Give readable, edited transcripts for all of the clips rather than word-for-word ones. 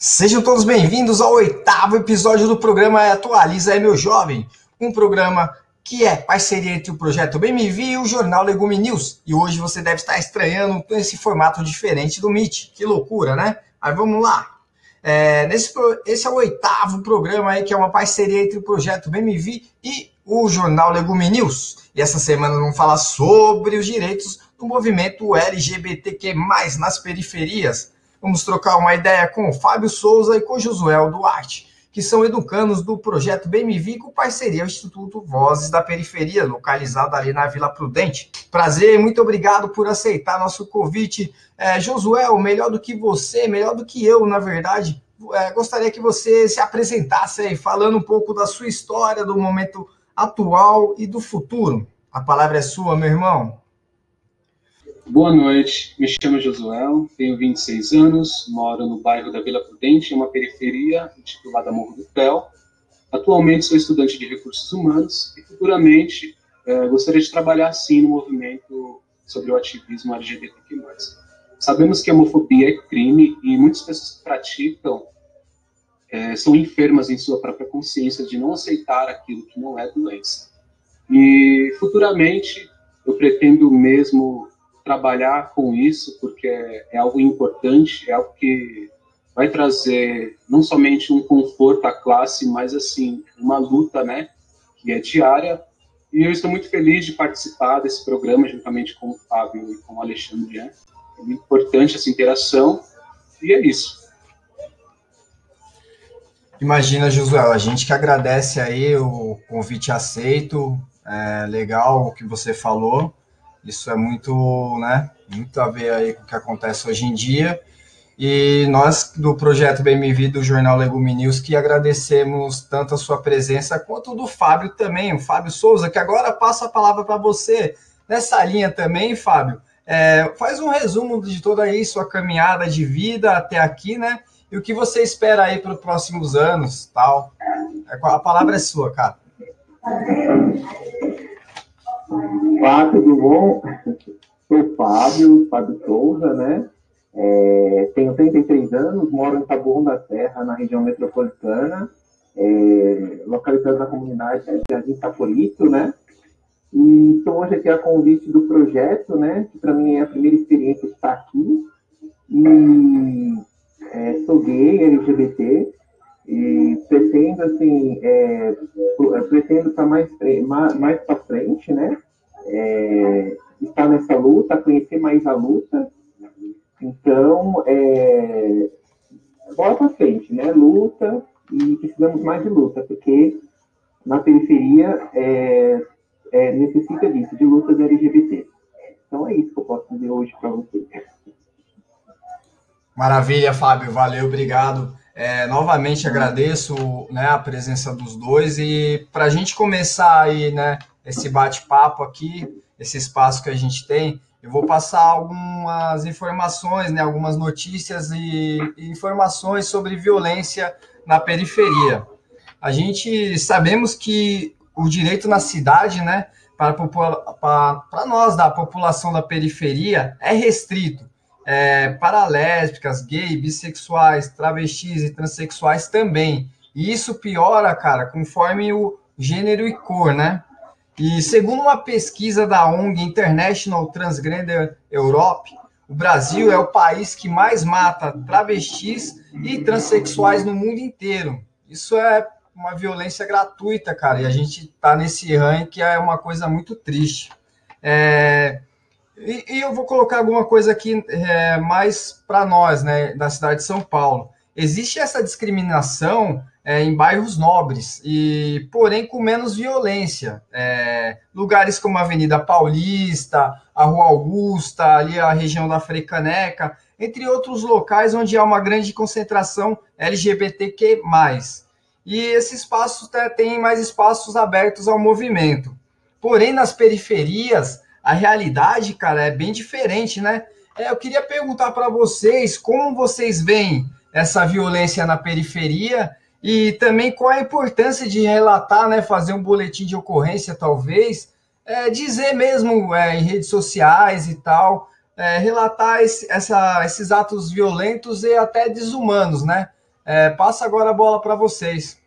Sejam todos bem-vindos ao 8º episódio do programa Atualiza aí, meu jovem, um programa que é parceria entre o Projeto BMV e o jornal Legume News. E hoje você deve estar estranhando esse formato diferente do Meet. Que loucura, né? Mas vamos lá. Esse é o 8º programa aí, que é uma parceria entre o Projeto BMV e o jornal Legume News. E essa semana vamos falar sobre os direitos do movimento LGBTQ+, nas periferias. Vamos trocar uma ideia com o Fábio Souza e com o Josué Duarte, que são educandos do Projeto BMV com parceria ao Instituto Vozes da Periferia, localizado ali na Vila Prudente. Prazer, muito obrigado por aceitar nosso convite. Josué, melhor do que você, melhor do que eu, na verdade, gostaria que você se apresentasse aí, falando um pouco da sua história, do momento atual e do futuro. A palavra é sua, meu irmão. Boa noite, me chamo Josué, tenho 26 anos, moro no bairro da Vila Prudente, uma periferia intitulada Morro do Pel. Atualmente sou estudante de recursos humanos e futuramente gostaria de trabalhar sim no movimento sobre o ativismo LGBTQ+. Sabemos que a homofobia é crime e muitas pessoas que praticam são enfermas em sua própria consciência de não aceitar aquilo que não é doença. E futuramente eu pretendo mesmo trabalhar com isso, porque é algo importante, é algo que vai trazer não somente um conforto à classe, mas assim, uma luta, né, que é diária. E eu estou muito feliz de participar desse programa, juntamente com o Fábio e com o Alexandre. É muito importante essa interação, e é isso. Imagina, Josué, a gente que agradece aí o convite aceito, legal o que você falou. Isso é muito, né, muito a ver aí com o que acontece hoje em dia. E nós, do Projeto BMV, do Jornal Legume News, que agradecemos tanto a sua presença quanto do Fábio também, o Fábio Souza, que agora passa a palavra para você. Nessa linha também, Fábio, faz um resumo de toda aí sua caminhada de vida até aqui, né? E o que você espera aí para os próximos anos, tal. A palavra é sua, cara. Olá, tudo bom? Sou Fábio Souza, né? Tenho 33 anos, moro em Taboão da Serra, na região metropolitana, localizado na comunidade de Jardim Saporito, né? E estou hoje aqui a convite do projeto, né? Que para mim é a primeira experiência de estar aqui. E sou gay, LGBT, e pretendo, assim, pretendo estar mais para frente, né? Estar nessa luta, conhecer mais a luta. Então, bola para frente, né? Luta, e precisamos mais de luta, porque na periferia necessita disso, de lutas LGBT. Então é isso que eu posso dizer hoje para vocês. Maravilha, Fábio, valeu, obrigado. Novamente agradeço, né, a presença dos dois, e para a gente começar aí, né, esse bate-papo aqui, esse espaço que a gente tem, eu vou passar algumas informações, né, algumas notícias e informações sobre violência na periferia. A gente sabemos que o direito na cidade, né, para nós da população da periferia é restrito. Para lésbicas, gays, bissexuais, travestis e transexuais também. E isso piora, cara, conforme o gênero e cor, né? E segundo uma pesquisa da ONG International Transgender Europe, o Brasil é o país que mais mata travestis e transexuais no mundo inteiro. Isso é uma violência gratuita, cara, e a gente tá nesse ranking, que é uma coisa muito triste. E eu vou colocar alguma coisa aqui mais para nós, né, da cidade de São Paulo. Existe essa discriminação em bairros nobres, porém com menos violência. Lugares como a Avenida Paulista, a Rua Augusta, ali a região da Frecaneca, entre outros locais onde há uma grande concentração LGBTQ+. E esses espaços têm mais espaços abertos ao movimento. Porém, nas periferias, a realidade, cara, é bem diferente, né? Eu queria perguntar para vocês como vocês veem essa violência na periferia e também qual a importância de relatar, né? Fazer um boletim de ocorrência, talvez, dizer mesmo em redes sociais e tal, relatar esses atos violentos e até desumanos, né? Passa agora a bola para vocês.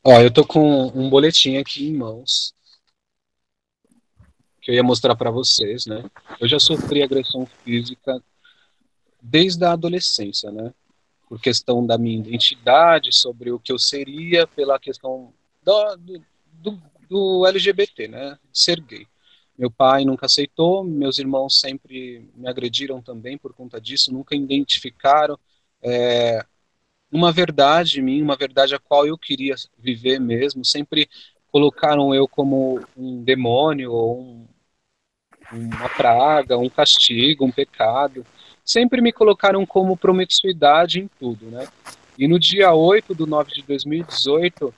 Ó, eu tô com um boletim aqui em mãos que eu ia mostrar para vocês, né? Eu já sofri agressão física desde a adolescência, né? Por questão da minha identidade, sobre o que eu seria, pela questão do, do LGBT, né? Ser gay. Meu pai nunca aceitou, meus irmãos sempre me agrediram também por conta disso, nunca identificaram uma verdade em mim, uma verdade a qual eu queria viver mesmo, sempre colocaram eu como um demônio, ou uma praga, um castigo, um pecado, sempre me colocaram como promiscuidade em tudo, né? E no dia 8/9/2018,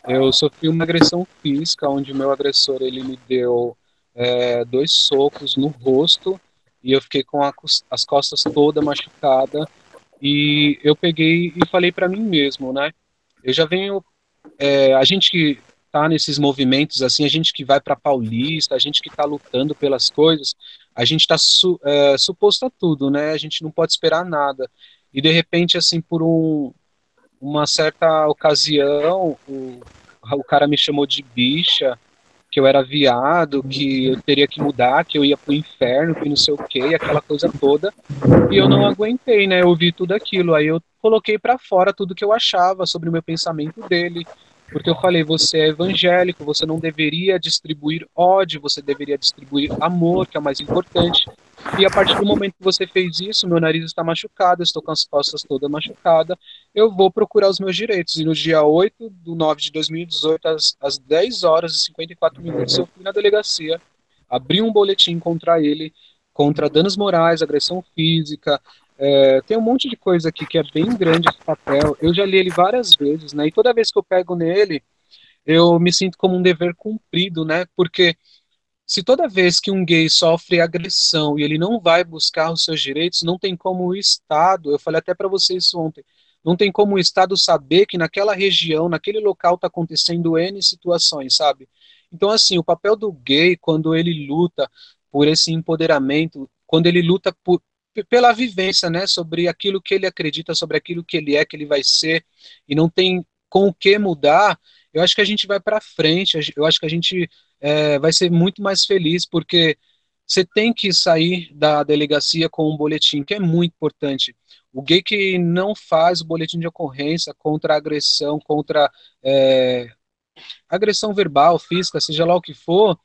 eu sofri uma agressão física, onde o meu agressor ele me deu 2 socos no rosto e eu fiquei com as costas toda machucada e eu peguei e falei para mim mesmo, né? Eu já venho, a gente que tá nesses movimentos assim, a gente que vai para Paulista, a gente que está lutando pelas coisas, a gente está suposto a tudo, né? A gente não pode esperar nada. E de repente, assim, por uma certa ocasião, o cara me chamou de bicha, que eu era viado, que eu teria que mudar, que eu ia pro inferno, que não sei o quê, aquela coisa toda. E eu não aguentei, né? Eu ouvi tudo aquilo. Aí eu coloquei para fora tudo que eu achava sobre o meu pensamento dele. Porque eu falei, você é evangélico, você não deveria distribuir ódio, você deveria distribuir amor, que é o mais importante. E a partir do momento que você fez isso, meu nariz está machucado, eu estou com as costas todas machucadas, eu vou procurar os meus direitos. E no dia 8/9/2018, às 10 horas e 54 minutos, eu fui na delegacia, abri um boletim contra ele, contra danos morais, agressão física. Tem um monte de coisa aqui que é bem grande esse papel. Eu já li ele várias vezes, né? E toda vez que eu pego nele, eu me sinto como um dever cumprido, né? Porque se toda vez que um gay sofre agressão e ele não vai buscar os seus direitos, não tem como o Estado, eu falei até para vocês isso ontem, não tem como o Estado saber que naquela região, naquele local está acontecendo N situações, sabe? Então, assim, o papel do gay, quando ele luta por esse empoderamento, quando ele luta pela vivência, né, sobre aquilo que ele acredita, sobre aquilo que ele é, que ele vai ser, e não tem com o que mudar, eu acho que a gente vai para frente, eu acho que a gente vai ser muito mais feliz, porque você tem que sair da delegacia com um boletim, que é muito importante. O gay que não faz o boletim de ocorrência contra a agressão, contra é, agressão verbal, física, seja lá o que for,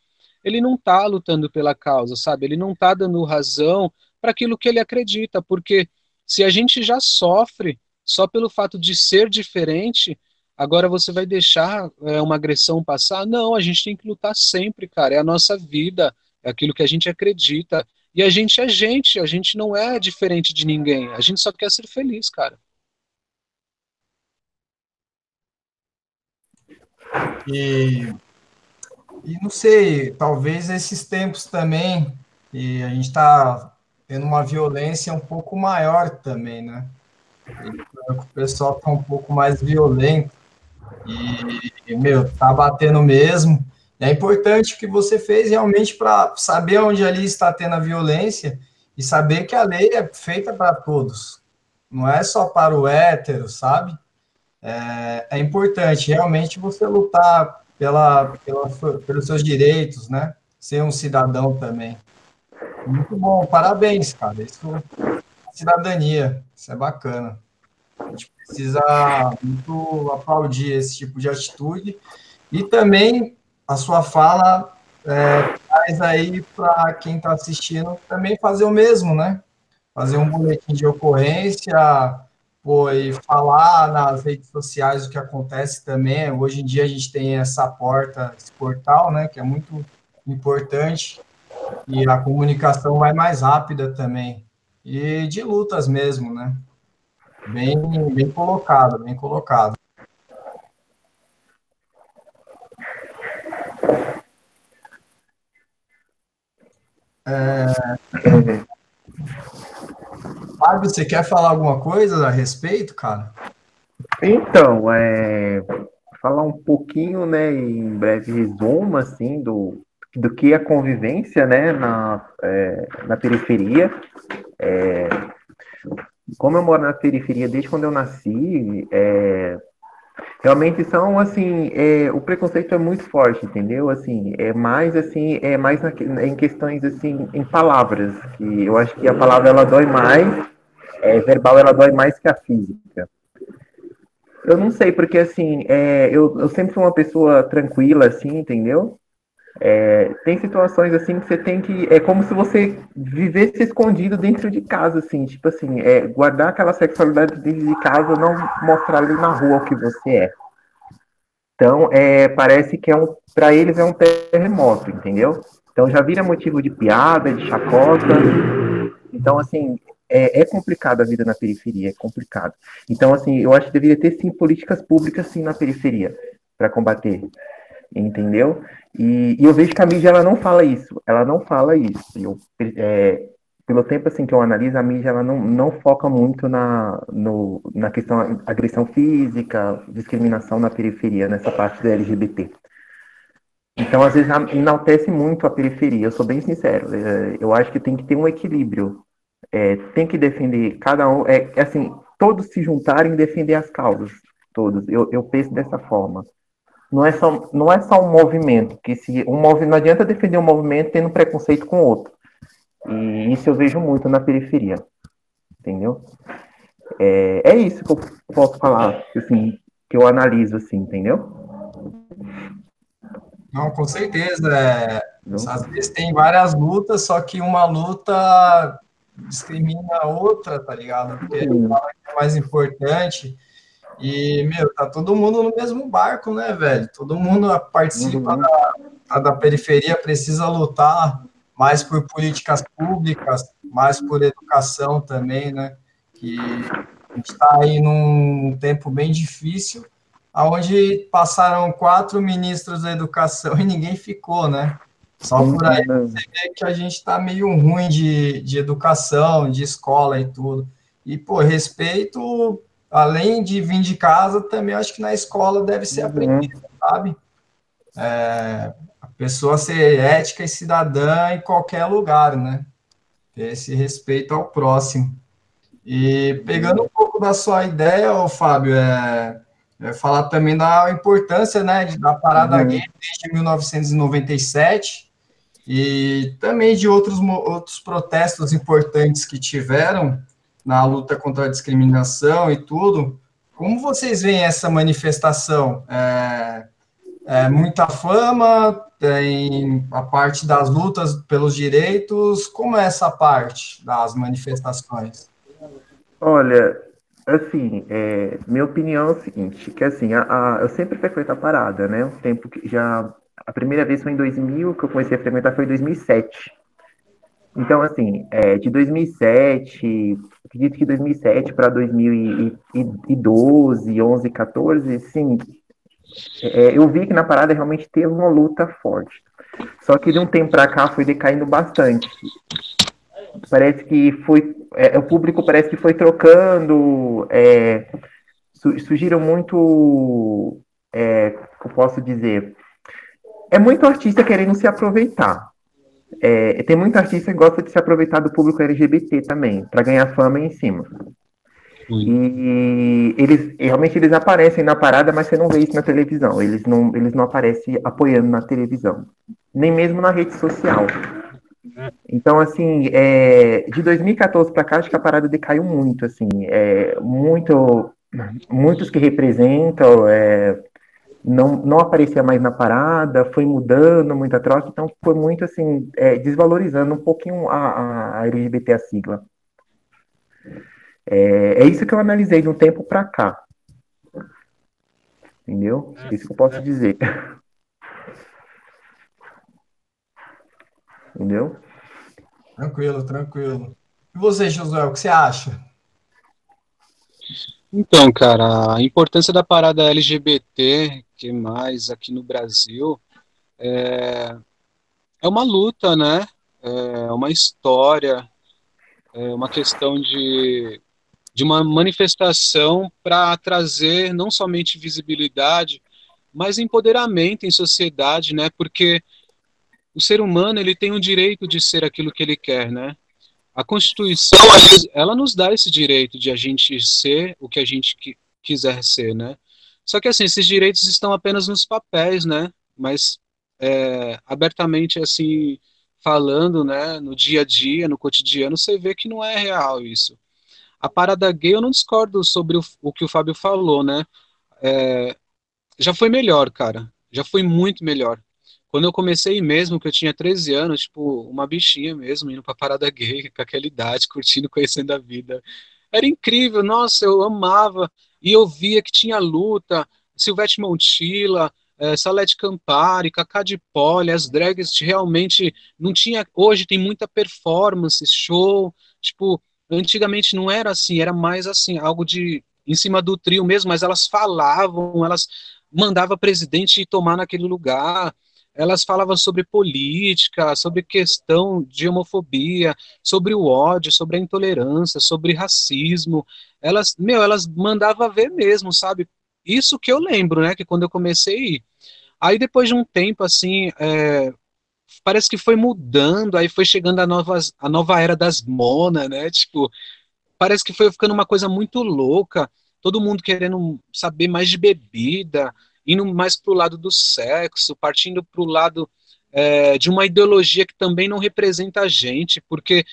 ele não está lutando pela causa, sabe? Ele não está dando razão para aquilo que ele acredita, porque se a gente já sofre só pelo fato de ser diferente, agora você vai deixar uma agressão passar? Não, a gente tem que lutar sempre, cara. É a nossa vida, é aquilo que a gente acredita. E a gente não é diferente de ninguém. A gente só quer ser feliz, cara. E, e não sei, talvez esses tempos também, e a gente está tendo uma violência um pouco maior também, né? O pessoal está um pouco mais violento meu, tá batendo mesmo. É importante o que você fez realmente para saber onde ali está tendo a violência e saber que a lei é feita para todos, não é só para o hétero, sabe? É importante realmente você lutar pelos seus direitos, né? Ser um cidadão também. Muito bom, parabéns, cara. Isso é cidadania, isso é bacana. A gente precisa muito aplaudir esse tipo de atitude. E também a sua fala traz aí para quem está assistindo também fazer o mesmo, né? Fazer um boletim de ocorrência, pô, e falar nas redes sociais o que acontece também. Hoje em dia a gente tem essa porta, esse portal, né? Que é muito importante e a comunicação vai mais rápida também. E de lutas mesmo, né? Bem, bem colocado, bem colocado. Fábio, você quer falar alguma coisa a respeito, cara? Então, falar um pouquinho, né, em breve resumo, assim, do que é a convivência, né, na periferia. como eu moro na periferia desde quando eu nasci, realmente são assim, o preconceito é muito forte, entendeu? Assim, é mais em questões assim, em palavras, que eu acho que a palavra ela dói mais, verbal ela dói mais que a física. Eu não sei, porque assim, eu sempre fui uma pessoa tranquila, assim, entendeu? Tem situações assim que você tem que. É como se você vivesse escondido dentro de casa, assim, tipo assim, guardar aquela sexualidade dentro de casa, não mostrar ali na rua o que você é. Então, parece que para eles é um terremoto, entendeu? Então já vira motivo de piada, de chacota. Então, assim, é complicado a vida na periferia, é complicado. Então, assim, eu acho que deveria ter sim políticas públicas sim na periferia para combater, entendeu? E eu vejo que a mídia ela não fala isso, ela não fala isso. Pelo tempo assim que eu analiso, a mídia ela não foca muito na questão da agressão física, discriminação na periferia, nessa parte da LGBT. Então, às vezes, enaltece muito a periferia, eu sou bem sincero. Eu acho que tem que ter um equilíbrio. Tem que defender cada um, assim, todos se juntarem e defender as causas, todos. Eu penso dessa forma. Não é só um movimento, que se um movimento, não adianta defender um movimento tendo preconceito com outro. E isso eu vejo muito na periferia, entendeu? É isso que eu posso falar, assim, que eu analiso, assim, entendeu? Não, com certeza. Entendeu? Às vezes tem várias lutas, só que uma luta discrimina a outra, tá ligado? Porque Sim. é mais importante. E, meu, tá todo mundo no mesmo barco, né, velho? Todo mundo participa Uhum. da periferia, precisa lutar mais por políticas públicas, mais por educação também, né? Que a gente está aí num tempo bem difícil, aonde passaram 4 ministros da educação e ninguém ficou, né? Só por aí Uhum. é que a gente está meio ruim de educação, de escola e tudo. E, pô, respeito, além de vir de casa, também acho que na escola deve ser Uhum. aprendido, sabe? A pessoa ser ética e cidadã em qualquer lugar, né? Ter esse respeito ao próximo. E pegando um pouco da sua ideia, ô Fábio, falar também da importância, né, da parada gay Uhum. desde 1997 e também de outros protestos importantes que tiveram na luta contra a discriminação e tudo. Como vocês veem essa manifestação? Muita fama, tem a parte das lutas pelos direitos. Como é essa parte das manifestações? Olha, assim, minha opinião é o seguinte, que assim, eu sempre frequento a parada, né? Um tempo que já. A primeira vez foi em 2000, que eu comecei a frequentar foi em 2007. Então, assim, de 2007, acredito que 2007 para 2012, 11, 14, sim, eu vi que na parada realmente teve uma luta forte. Só que de um tempo para cá foi decaindo bastante. Parece que o público parece que foi trocando, surgiram muito, que eu posso dizer, muito artista querendo se aproveitar. Tem muito artista que gosta de se aproveitar do público LGBT também, para ganhar fama em cima. E eles realmente eles aparecem na parada, mas você não vê isso na televisão. Eles não aparecem apoiando na televisão, nem mesmo na rede social. Então, assim, de 2014 para cá, acho que a parada decaiu muito, assim, muitos que representam não aparecia mais na parada, foi mudando muita troca, então foi muito, assim, desvalorizando um pouquinho a LGBT, a sigla. É isso que eu analisei de um tempo para cá, entendeu? Isso que eu posso dizer, entendeu? Tranquilo, tranquilo. E você, Josué, o que você acha? Então, cara, a importância da parada LGBT, que mais aqui no Brasil, é uma luta, né? É uma história, é uma questão de uma manifestação para trazer não somente visibilidade, mas empoderamento em sociedade, né? Porque o ser humano ele tem o direito de ser aquilo que ele quer, né? A Constituição, ela nos dá esse direito de a gente ser o que a gente quiser ser, né? Só que, assim, esses direitos estão apenas nos papéis, né? Mas, abertamente, assim, falando, né, no dia a dia, no cotidiano, você vê que não é real isso. A parada gay, eu não discordo sobre o que o Fábio falou, né? Já foi melhor, cara. Já foi muito melhor. Quando eu comecei mesmo, que eu tinha 13 anos, tipo, uma bichinha mesmo, indo pra parada gay, com aquela idade, curtindo, conhecendo a vida. Era incrível, nossa, eu amava. E eu via que tinha luta, Silvete Montilla, Salete Campari, Cacá de Poli, as drags realmente não tinha. Hoje tem muita performance, show. Tipo, antigamente não era assim, era mais assim, algo de em cima do trio mesmo, mas elas falavam, elas mandavam presidente ir tomar naquele lugar. Elas falavam sobre política, sobre questão de homofobia, sobre o ódio, sobre a intolerância, sobre racismo. Elas mandavam ver mesmo, sabe? Isso que eu lembro, né? Que quando eu comecei a ir. Aí depois de um tempo, assim, parece que foi mudando, aí foi chegando a nova era das Mona, né? Tipo, parece que foi ficando uma coisa muito louca, todo mundo querendo saber mais de bebida, indo mais pro lado do sexo, partindo pro lado de uma ideologia que também não representa a gente, porque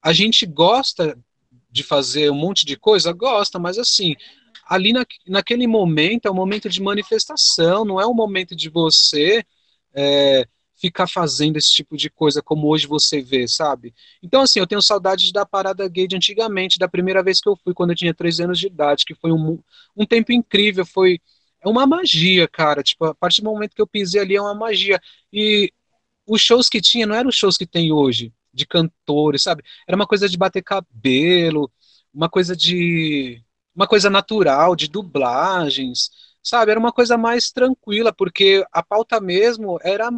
a gente gosta de fazer um monte de coisa, gosta, mas assim, ali naquele momento é um momento de manifestação, não é um momento de você é, ficar fazendo esse tipo de coisa como hoje você vê, sabe? Então, assim, eu tenho saudade da parada gay de antigamente, da primeira vez que eu fui, quando eu tinha 13 anos de idade, que foi um tempo incrível, é uma magia, cara, tipo, a partir do momento que eu pisei ali é uma magia, e os shows que tinha não eram os shows que tem hoje, de cantores, sabe? Era uma coisa de bater cabelo, uma coisa de uma coisa natural, de dublagens, sabe? Era uma coisa mais tranquila, porque a pauta mesmo era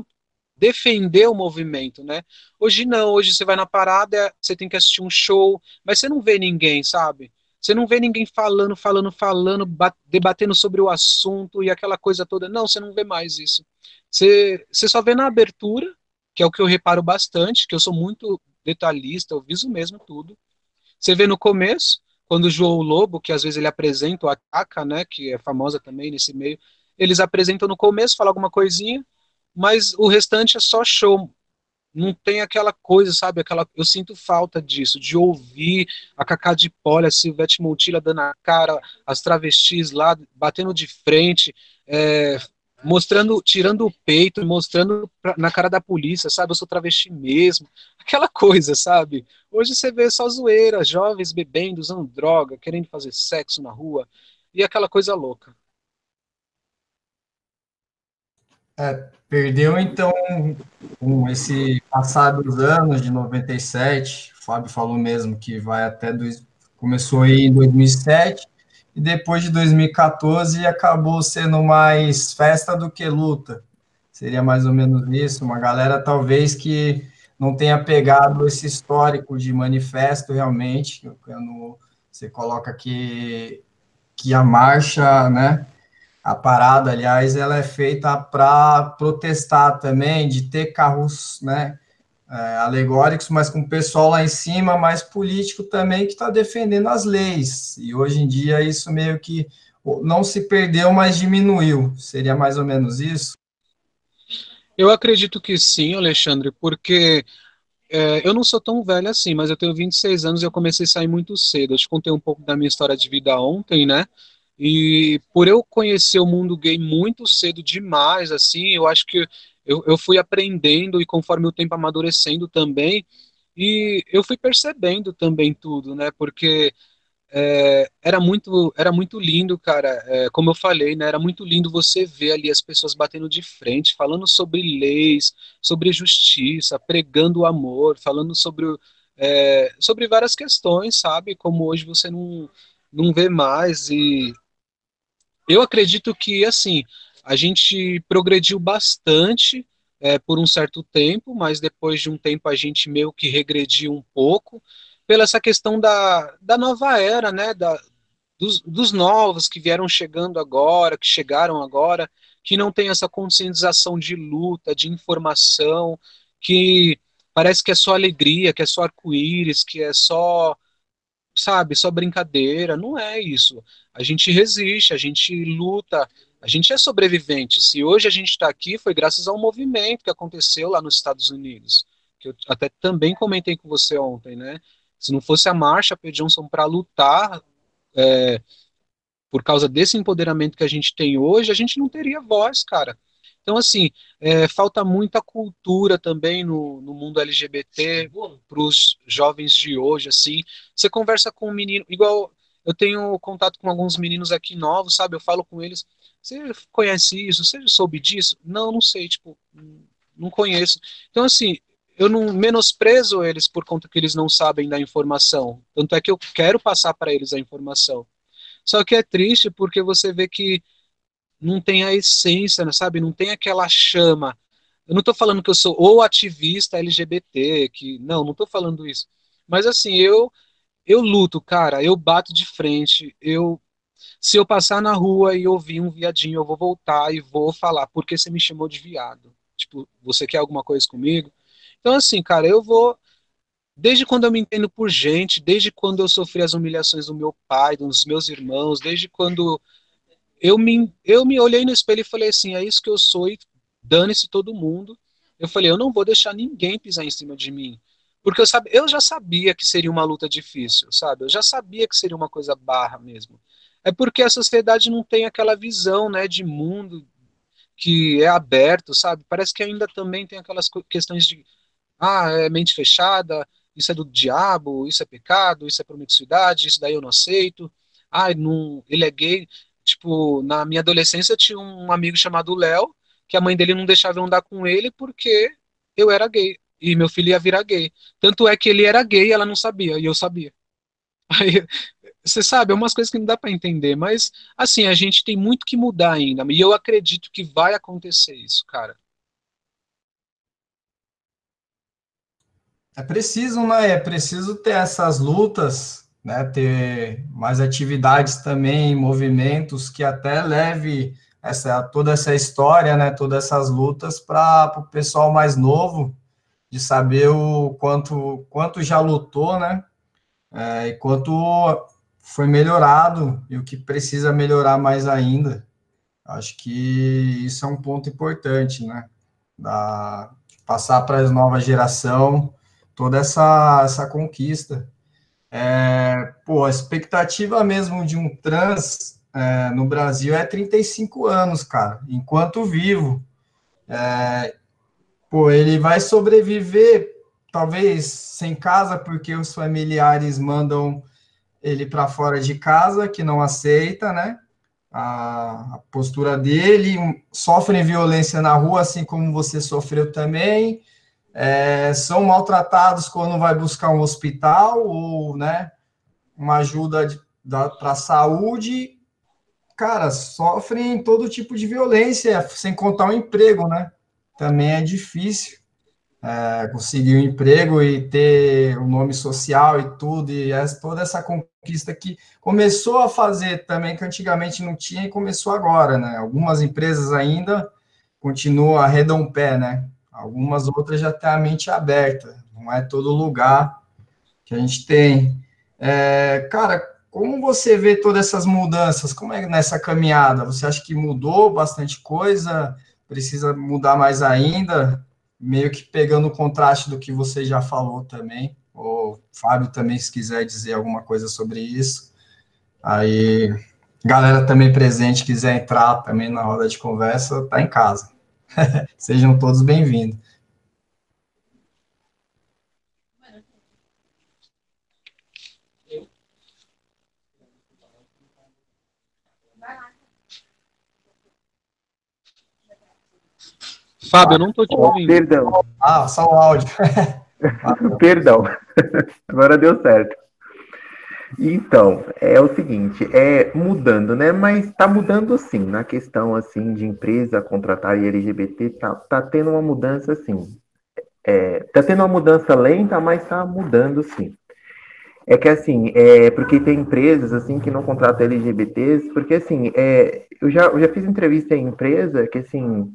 defender o movimento, né? Hoje não, hoje você vai na parada, você tem que assistir um show, mas você não vê ninguém, sabe? Você não vê ninguém falando, debatendo sobre o assunto e aquela coisa toda. Não, você não vê mais isso. Você só vê na abertura, que é o que eu reparo bastante, que eu sou muito detalhista, eu viso mesmo tudo. Você vê no começo, quando o João Lobo, que às vezes ele apresenta, o Ataca, né, que é famosa também nesse meio, eles apresentam no começo, falam alguma coisinha, mas o restante é só show. Não tem aquela coisa, sabe? Eu sinto falta disso, de ouvir a Cacá de Poli, a Silvete Montilla dando a cara, as travestis lá batendo de frente, é, mostrando, tirando o peito, mostrando na cara da polícia, sabe? Eu sou travesti mesmo, aquela coisa, sabe? Hoje você vê só zoeira, jovens bebendo, usando droga, querendo fazer sexo na rua e aquela coisa louca. Perdeu, então, com esse passar dos anos de 97, o Fábio falou mesmo que vai até começou aí em 2007 e depois de 2014 acabou sendo mais festa do que luta. Seria mais ou menos isso, uma galera talvez que não tenha pegado esse histórico de manifesto realmente, quando você coloca que a marcha, né, a parada, aliás, ela é feita para protestar também, de ter carros, né, alegóricos, mas com o pessoal lá em cima, mais político também, que está defendendo as leis. E hoje em dia isso meio que não se perdeu, mas diminuiu. Seria mais ou menos isso? Eu acredito que sim, Alexandre, porque eu não sou tão velho assim, mas eu tenho 26 anos e eu comecei a sair muito cedo. Eu te contei um pouco da minha história de vida ontem, né? E por eu conhecer o mundo gay muito cedo demais, assim, eu acho que eu fui aprendendo e conforme o tempo amadurecendo também, e eu fui percebendo também tudo, né? Porque era muito lindo, cara. Como eu falei, né? Era muito lindo você ver ali as pessoas batendo de frente, falando sobre leis, sobre justiça, pregando o amor, falando sobre várias questões, sabe? Como hoje você não vê mais. E eu acredito que, assim, a gente progrediu bastante. Por um certo tempo, mas depois de um tempo a gente meio que regrediu um pouco pela essa questão da nova era, né, dos novos que vieram chegando agora, que chegaram agora, que não tem essa conscientização de luta, de informação, que parece que é só alegria, que é só arco-íris, que é só, sabe, só brincadeira. Não é isso. A gente resiste, a gente luta, a gente é sobrevivente. Se hoje a gente está aqui, foi graças ao movimento que aconteceu lá nos Estados Unidos, que eu até também comentei com você ontem, né? Se não fosse a Marsha P. Johnson para lutar por causa desse empoderamento que a gente tem hoje, a gente não teria voz, cara. Então, assim, falta muita cultura também no mundo LGBT para os jovens de hoje, assim. Você conversa com um menino, igual eu tenho contato com alguns meninos aqui novos, sabe? Eu falo com eles, você conhece isso? Você soube disso? Não, não sei, tipo, não conheço. Então, assim, eu não menosprezo eles por conta que eles não sabem da informação. Tanto é que eu quero passar para eles a informação. Só que é triste porque você vê que não tem a essência, né, sabe? Não tem aquela chama. Eu não estou falando que eu sou ou ativista LGBT, que não estou falando isso. Mas assim, eu luto, cara, eu bato de frente, eu se eu passar na rua e ouvir um viadinho, eu vou voltar e vou falar, porque você me chamou de viado? Tipo, você quer alguma coisa comigo? Então assim, cara, eu vou desde quando eu me entendo por gente, desde quando eu sofri as humilhações do meu pai, dos meus irmãos, desde quando eu me olhei no espelho e falei assim, é isso que eu sou e dane-se todo mundo. Eu falei, eu não vou deixar ninguém pisar em cima de mim. Porque eu já sabia que seria uma luta difícil, sabe? Eu já sabia que seria uma coisa barra mesmo. É porque a sociedade não tem aquela visão, né, de mundo que é aberto, sabe? Parece que ainda também tem aquelas questões de, é mente fechada, isso é do diabo, isso é pecado, isso é promiscuidade, isso daí eu não aceito. Não, ele é gay. Tipo, na minha adolescência eu tinha um amigo chamado Léo, que a mãe dele não deixava eu andar com ele porque eu era gay. E meu filho ia virar gay. Tanto é que ele era gay e ela não sabia, e eu sabia. Aí, você sabe, é umas coisas que não dá para entender, mas assim, a gente tem muito que mudar ainda, e eu acredito que vai acontecer isso, cara. É preciso, né? É preciso ter essas lutas, né? Ter mais atividades também, movimentos que até leve toda essa história, né? Todas essas lutas para o pessoal mais novo, de saber o quanto já lutou, né? E quanto foi melhorado e o que precisa melhorar mais ainda. Acho que isso é um ponto importante, né? Passar para a nova geração toda essa conquista. A expectativa mesmo de um trans no Brasil é 35 anos, cara, enquanto vivo. Ele vai sobreviver, talvez, sem casa, porque os familiares mandam ele para fora de casa, que não aceita, né? A postura dele, sofrem violência na rua, assim como você sofreu também, são maltratados quando vai buscar um hospital ou, né, uma ajuda para a saúde, cara, sofrem todo tipo de violência, sem contar o emprego, né? Também é difícil conseguir um emprego e ter o nome social e tudo, e toda essa conquista que começou a fazer também, que antigamente não tinha e começou agora, né? Algumas empresas ainda continuam arredam o pé, né? Algumas outras já têm a mente aberta, não é todo lugar que a gente tem. Cara, como você vê todas essas mudanças? Como é nessa caminhada? Você acha que mudou bastante coisa? Precisa mudar mais ainda? Meio que pegando o contraste do que você já falou também. O Fábio também, se quiser dizer alguma coisa sobre isso. Aí, galera também presente, quiser entrar também na roda de conversa, tá em casa. Sejam todos bem-vindos. Fábio, eu não tô te ouvindo. Perdão. Só o áudio. Perdão. Agora deu certo. Então, é o seguinte, mudando, né? Mas tá mudando sim, na questão assim de empresa contratar LGBT, tá tendo uma mudança sim. Tá tendo uma mudança lenta, mas tá mudando sim. É que assim, porque tem empresas assim que não contratam LGBTs, porque assim, eu já fiz entrevista em empresa que assim,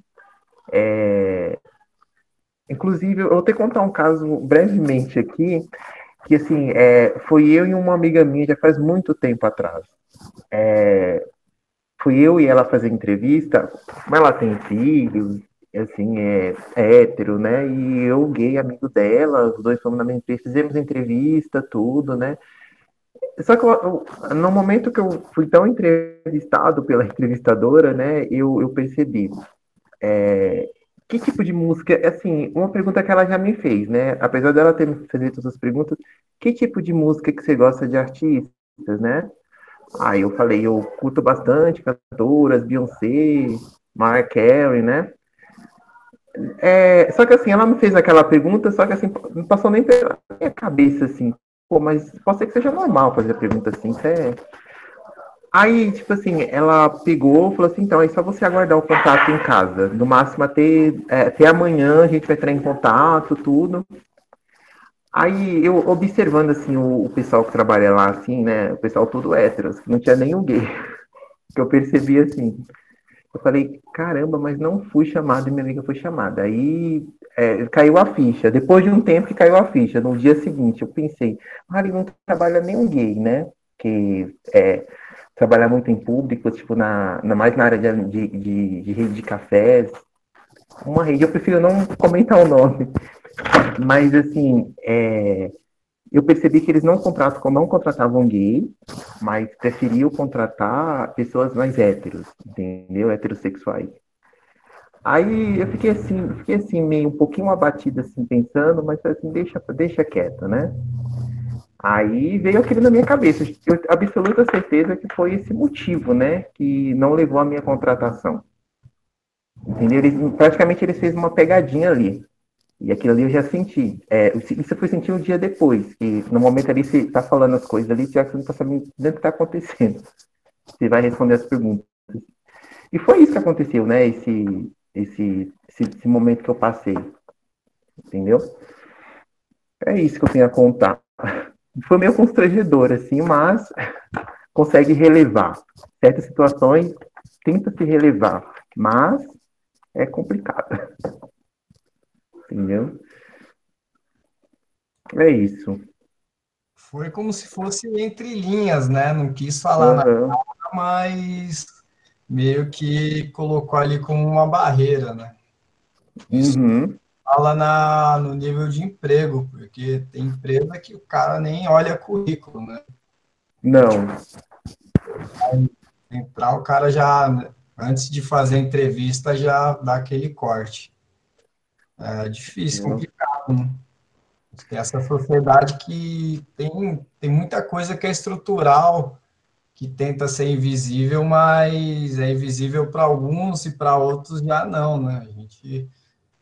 Inclusive, eu vou ter que contar um caso brevemente aqui, que assim, foi eu e uma amiga minha já faz muito tempo atrás. Fui eu e ela fazer entrevista, mas ela tem filhos, assim, é hétero, né? E eu, gay, amigo dela, os dois fomos na mesma entrevista, fizemos entrevista, tudo, né? Só que no momento que eu fui tão entrevistado pela entrevistadora, né, eu percebi que tipo de música, assim, uma pergunta que ela já me fez, né? Apesar dela ter me feito todas as perguntas, que tipo de música que você gosta de artistas, né? Aí eu falei, eu curto bastante cantoras, Beyoncé, Mariah Carey, né? Só que assim, ela me fez aquela pergunta, só que assim, não passou nem pela minha cabeça, assim, pô, mas pode ser que seja normal fazer a pergunta assim, Aí, tipo assim, ela pegou e falou assim, então, é só você aguardar o contato em casa. No máximo até amanhã a gente vai entrar em contato, tudo. Aí eu observando assim o pessoal que trabalha lá, assim, né? O pessoal tudo hétero, assim, não tinha nenhum gay. Que eu percebi assim. Eu falei, caramba, mas não fui chamado e minha amiga foi chamada. Aí caiu a ficha. Depois de um tempo que caiu a ficha, no dia seguinte, eu pensei, ali não trabalha nenhum gay, né? Que trabalhar muito em público, tipo, mais na área de rede de cafés. Uma rede, eu prefiro não comentar o nome. Mas, assim, eu percebi que eles não contratavam gay, mas preferiam contratar pessoas mais héteros, entendeu? Heterossexuais. Aí eu fiquei assim, meio um pouquinho abatida, assim, pensando, mas assim, deixa quieto, né? Aí veio aquilo na minha cabeça. Eu tenho absoluta certeza que foi esse motivo, né? Que não levou à minha contratação. Entendeu? Praticamente eles fez uma pegadinha ali. E aquilo ali eu já senti. Isso eu fui sentir um dia depois, que no momento ali você tá falando as coisas ali, já que você não tá sabendo o que tá acontecendo. Você vai responder as perguntas. E foi isso que aconteceu, né? Esse momento que eu passei. Entendeu? É isso que eu tenho a contar. Foi meio constrangedor, assim, mas consegue relevar. Certas situações tenta se relevar, mas é complicado, entendeu? É isso. Foi como se fosse entre linhas, né? Não quis falar nada, Uhum. mas meio que colocou ali como uma barreira, né? Isso Uhum. fala no nível de emprego, porque tem empresa que o cara nem olha currículo, né? Não. Entrar, o cara já, antes de fazer a entrevista, já dá aquele corte. É difícil, complicado, né? Tem essa sociedade que tem muita coisa que é estrutural, que tenta ser invisível, mas é invisível para alguns e para outros já não, né? A gente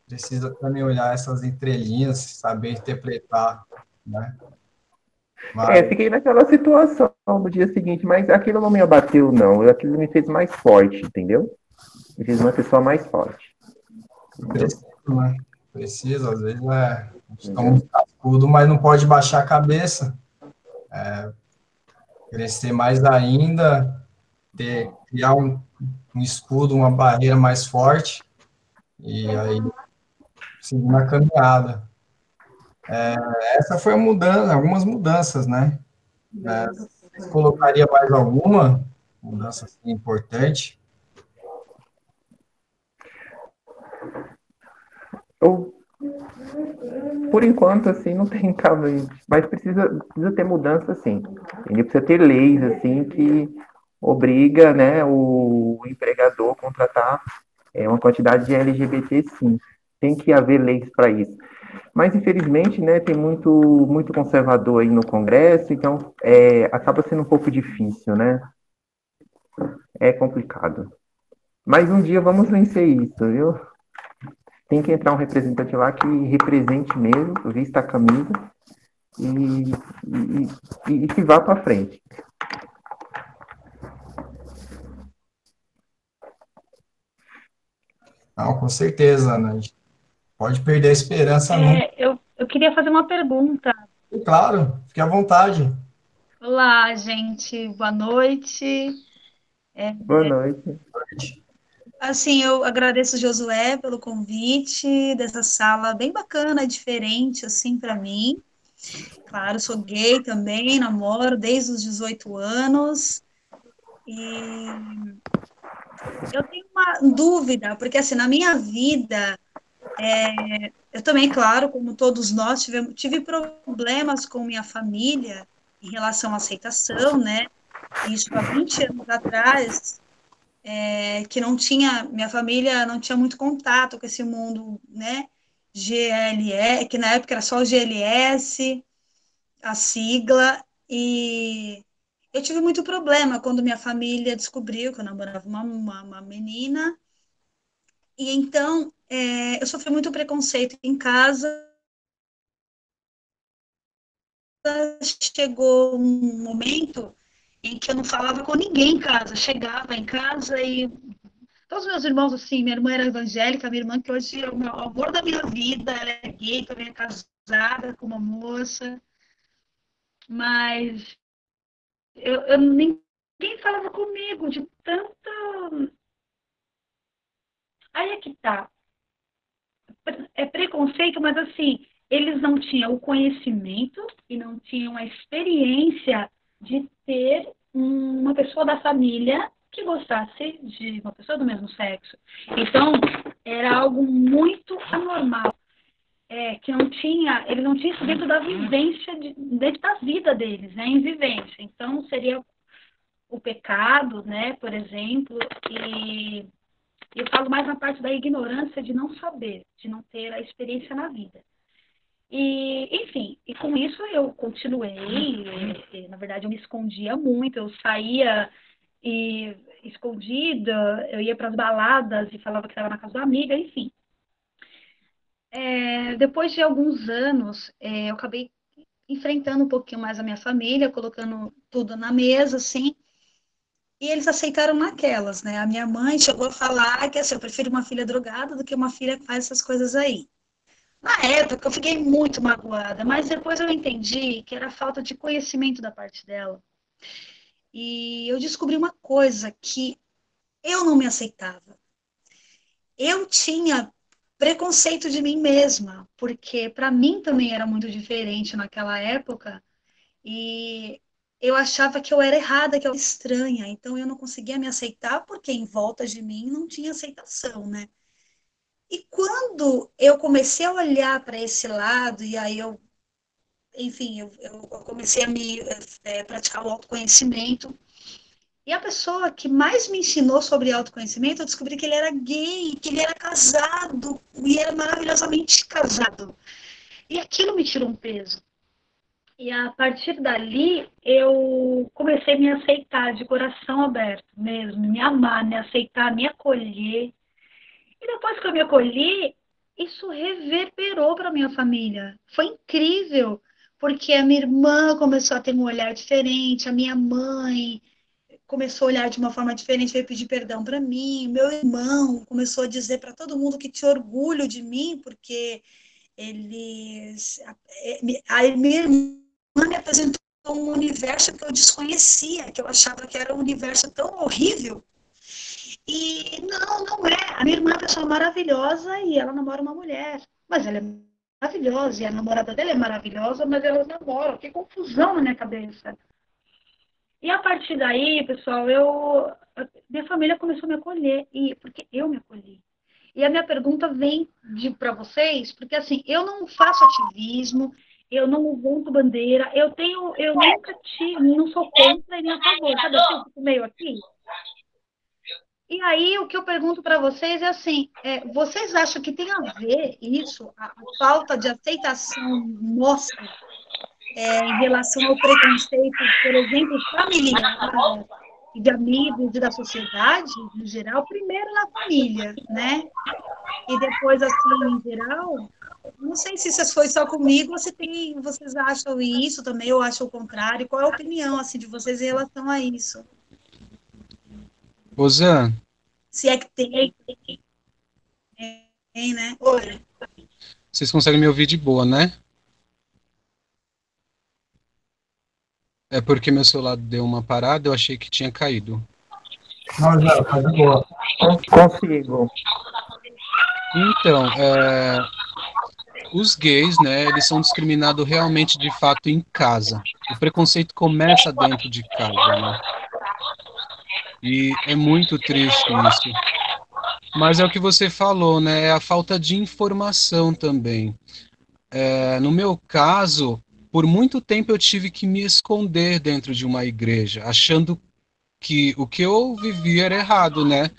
precisa também olhar essas entrelinhas, saber interpretar, né? Mas Fiquei naquela situação no dia seguinte, mas aquilo não me abateu, não. Aquilo me fez mais forte, entendeu? Me fez uma pessoa mais forte, entendeu? precisa, né? Precisa, às vezes a gente toma um Entendeu? cascudo, mas não pode baixar a cabeça, crescer mais ainda, criar um escudo, uma barreira mais forte, e aí seguir na caminhada. Essa foi a mudança, algumas mudanças, né? Você colocaria mais alguma mudança assim, importante? Eu, por enquanto, assim, não tem caminho, mas precisa ter mudança, sim. Entendeu? Precisa ter leis, assim, que obriga, né, o empregador a contratar uma quantidade de LGBT, sim. Tem que haver leis para isso. Mas, infelizmente, né, tem muito conservador aí no Congresso, então acaba sendo um pouco difícil, né? É complicado. Mas um dia vamos vencer isso, viu? Tem que entrar um representante lá que represente mesmo, vista a camisa e, e que vá para frente. Não, com certeza, né? A gente pode perder a esperança nunca. Eu queria fazer uma pergunta. E, claro, fique à vontade. Olá, gente, boa noite. Boa noite. Assim, eu agradeço o Josué pelo convite dessa sala bem bacana, diferente, assim, para mim. Claro, sou gay também, namoro desde os 18 anos. E eu tenho uma dúvida, porque assim, na minha vida, eu também, claro, como todos nós, tive problemas com minha família em relação à aceitação, né? Isso há 20 anos atrás, que não tinha, minha família não tinha muito contato com esse mundo, né? GLS, que na época era só o GLS, a sigla, e eu tive muito problema quando minha família descobriu que eu namorava uma menina, e então eu sofri muito preconceito em casa. Chegou um momento em que eu não falava com ninguém em casa, chegava em casa e todos os meus irmãos, assim, minha irmã era evangélica, minha irmã que hoje é o meu amor da minha vida, ela é gay, também é casada com uma moça, mas ninguém falava comigo de tanta... Aí é que tá, é preconceito, mas assim, eles não tinham o conhecimento e não tinham a experiência de ter uma pessoa da família que gostasse de uma pessoa do mesmo sexo. Então, era algo muito anormal, que não tinha, eles não tinham isso dentro da vivência, dentro da vida deles, né, em vivência. Então, seria o pecado, né, por exemplo, e eu falo mais na parte da ignorância de não saber, de não ter a experiência na vida. E, enfim, e com isso eu continuei, na verdade eu me escondia muito, eu saía e escondida, eu ia para as baladas e falava que estava na casa da amiga, enfim. Depois de alguns anos, eu acabei enfrentando um pouquinho mais a minha família, colocando tudo na mesa, assim, e eles aceitaram naquelas, né? A minha mãe chegou a falar que assim, eu prefiro uma filha drogada do que uma filha que faz essas coisas aí. Na época, eu fiquei muito magoada, mas depois eu entendi que era falta de conhecimento da parte dela. E eu descobri uma coisa, que eu não me aceitava. Eu tinha preconceito de mim mesma, porque para mim também era muito diferente naquela época, e eu achava que eu era errada, que eu era estranha, então eu não conseguia me aceitar porque em volta de mim não tinha aceitação, né? E quando eu comecei a olhar para esse lado, e aí enfim, eu comecei a me praticar o autoconhecimento. E a pessoa que mais me ensinou sobre autoconhecimento, eu descobri que ele era gay, que ele era casado, e era maravilhosamente casado. E aquilo me tirou um peso. E a partir dali, eu comecei a me aceitar de coração aberto mesmo, me amar, me aceitar, me acolher. E depois que eu me acolhi, isso reverberou para minha família. Foi incrível, porque a minha irmã começou a ter um olhar diferente, a minha mãe começou a olhar de uma forma diferente, veio pedir perdão para mim, meu irmão começou a dizer para todo mundo que tinha orgulho de mim, porque eles... A minha irmã me apresentou um universo que eu desconhecia, que eu achava que era um universo tão horrível. E não é. A minha irmã é uma pessoa maravilhosa e ela namora uma mulher. Mas ela é maravilhosa e a namorada dela é maravilhosa, mas elas namoram. Que confusão na minha cabeça. E a partir daí, pessoal, minha família começou a me acolher, porque eu me acolhi. E a minha pergunta vem para vocês, porque assim, eu não faço ativismo, eu não levanto bandeira, eu nunca tive, não sou contra e nem a favor, sabe assim, eu fico meio aqui. E aí, o que eu pergunto para vocês é assim, vocês acham que tem a ver isso, a falta de aceitação nossa, em relação ao preconceito, por exemplo, familiar, e de amigos e da sociedade, em geral, primeiro na família, né? E depois, assim, em geral, não sei se isso foi só comigo, ou se vocês acham isso também, ou acham o contrário, qual é a opinião, assim, de vocês em relação a isso? Rosana, Se é que tem, né? Oi. vocês conseguem me ouvir de boa, né? É porque meu celular deu uma parada, eu achei que tinha caído. Não, já, tá de boa. Consigo. Então, os gays, né, eles são discriminados realmente de fato em casa. O preconceito começa dentro de casa, né? E é muito triste isso. Mas é o que você falou, né? É a falta de informação também. No meu caso, por muito tempo eu tive que me esconder dentro de uma igreja, achando que o que eu vivia era errado, né?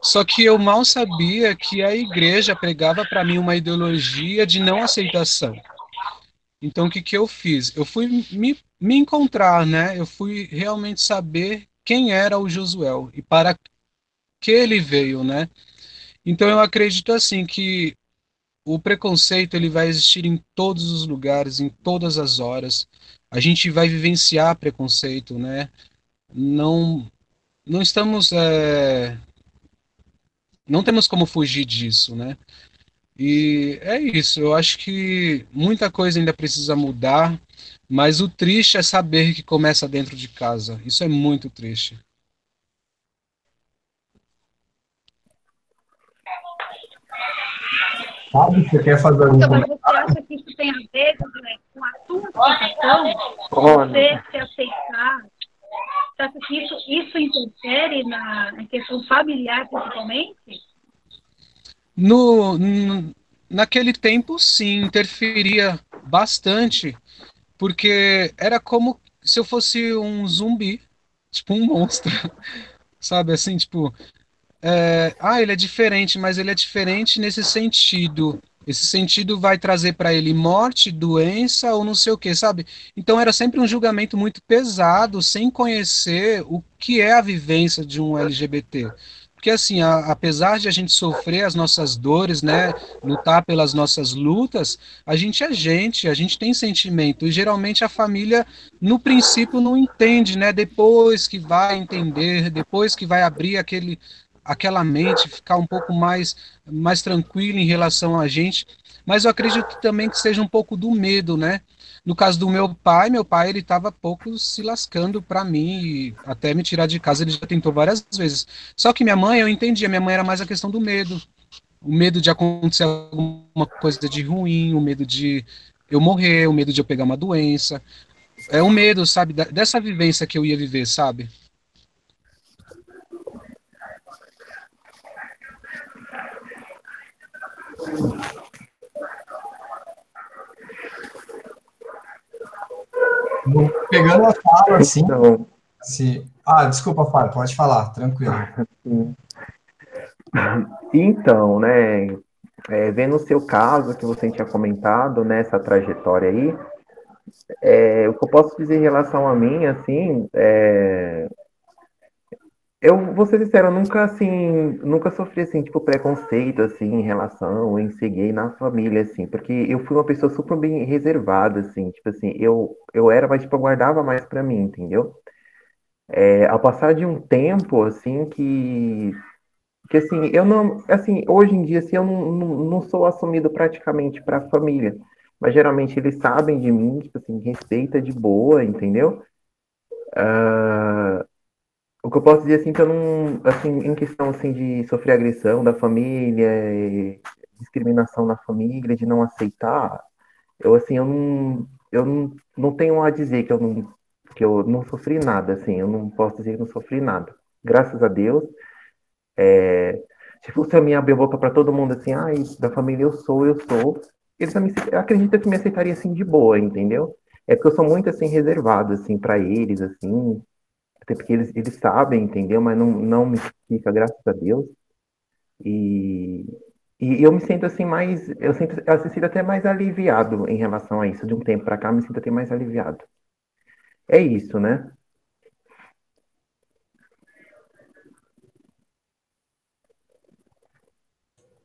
Só que eu mal sabia que a igreja pregava para mim uma ideologia de não aceitação. Então, o que que eu fiz? Eu fui me encontrar, né? Eu fui realmente saber quem era o Josuel e para que ele veio, né? Então, eu acredito assim que o preconceito ele vai existir em todos os lugares, em todas as horas. A gente vai vivenciar preconceito, né? Não, não estamos, não temos como fugir disso, né? E é isso. Eu acho que muita coisa ainda precisa mudar, mas o triste é saber que começa dentro de casa. Isso é muito triste. Fábio, você quer fazer algum Então, mas comentário? você acha que isso tem a ver, José, com a tua situação? Olha, Você se aceitar? Você acha que isso interfere na questão familiar, principalmente? Naquele tempo, sim, interferia bastante, porque era como se eu fosse um zumbi, tipo um monstro, sabe? Assim, tipo, ele é diferente, mas ele é diferente nesse sentido. Esse sentido vai trazer para ele morte, doença ou não sei o que, sabe? Então era sempre um julgamento muito pesado, sem conhecer o que é a vivência de um LGBT. Porque assim, apesar de a gente sofrer as nossas dores, né, lutar pelas nossas lutas, a gente tem sentimento. E geralmente a família, no princípio, não entende, né? Depois que vai entender, depois que vai abrir aquela mente, ficar um pouco mais tranquila em relação a gente, mas eu acredito também que seja um pouco do medo, né? No caso do meu pai ele estava pouco se lascando para mim, e até me tirar de casa, ele já tentou várias vezes. Só que minha mãe, eu entendi, a minha mãe era mais a questão do medo, o medo de acontecer alguma coisa de ruim, o medo de eu morrer, o medo de eu pegar uma doença. É o medo, sabe, dessa vivência que eu ia viver, sabe? Pegando a fala, assim, então, desculpa, Fábio, pode falar, tranquilo. então, né, vendo o seu caso que você tinha comentado, né, essa trajetória aí, o que eu posso dizer em relação a mim, assim, eu vou ser sincero, eu nunca, assim, nunca sofri, assim, tipo, preconceito, assim, em relação em ser gay na família, assim, porque eu fui uma pessoa super bem reservada, assim, tipo assim, eu era, mas, tipo, eu guardava mais pra mim, entendeu? Ao passar de um tempo, assim, que assim, eu não, assim, hoje em dia, assim, eu não sou assumido praticamente para a família, mas geralmente eles sabem de mim, tipo assim, respeita de boa, entendeu? O que eu posso dizer, assim, que eu não, assim, em questão, assim, de sofrer agressão da família, discriminação na família, de não aceitar, assim, eu não tenho a dizer que eu não sofri nada, assim, eu não posso dizer que não sofri nada. Graças a Deus. Se fosse a minha abrir a boca para todo mundo assim, ai, da família eu sou, eles também acreditam que me aceitaria assim de boa, entendeu? É porque eu sou muito assim reservado assim para eles assim, até porque eles sabem, entendeu? Mas não me fica, graças a Deus. E eu me sinto assim mais, eu sinto até mais aliviado em relação a isso. De um tempo para cá, me sinto até mais aliviado. É isso, né?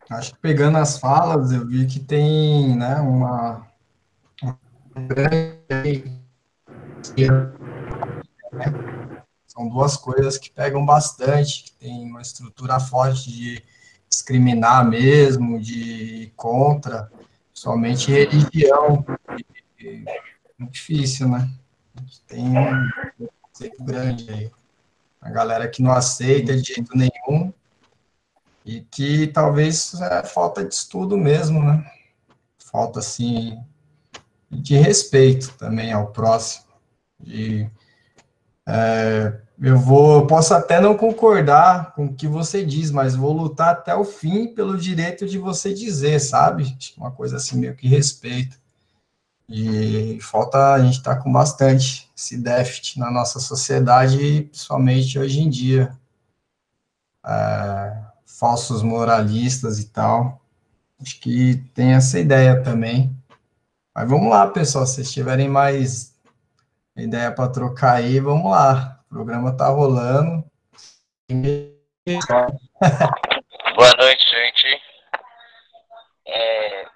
Acho que pegando as falas, eu vi que tem, né, uma grande. São duas coisas que pegam bastante, que tem uma estrutura forte de discriminar mesmo, de ir contra, somente religião. Muito difícil, né? A gente tem um conceito grande aí. A galera que não aceita de jeito nenhum, E que talvez é falta de estudo mesmo, né? Falta, assim, de respeito também ao próximo. E eu posso até não concordar com o que você diz, mas vou lutar até o fim pelo direito de você dizer, sabe? Uma coisa assim, meio que respeito. E falta, a gente tá com bastante esse déficit na nossa sociedade, principalmente hoje em dia. Falsos moralistas e tal. Acho que tem essa ideia também. Mas vamos lá, pessoal, se vocês tiverem mais ideia para trocar aí, vamos lá. O programa tá rolando. Boa noite, gente.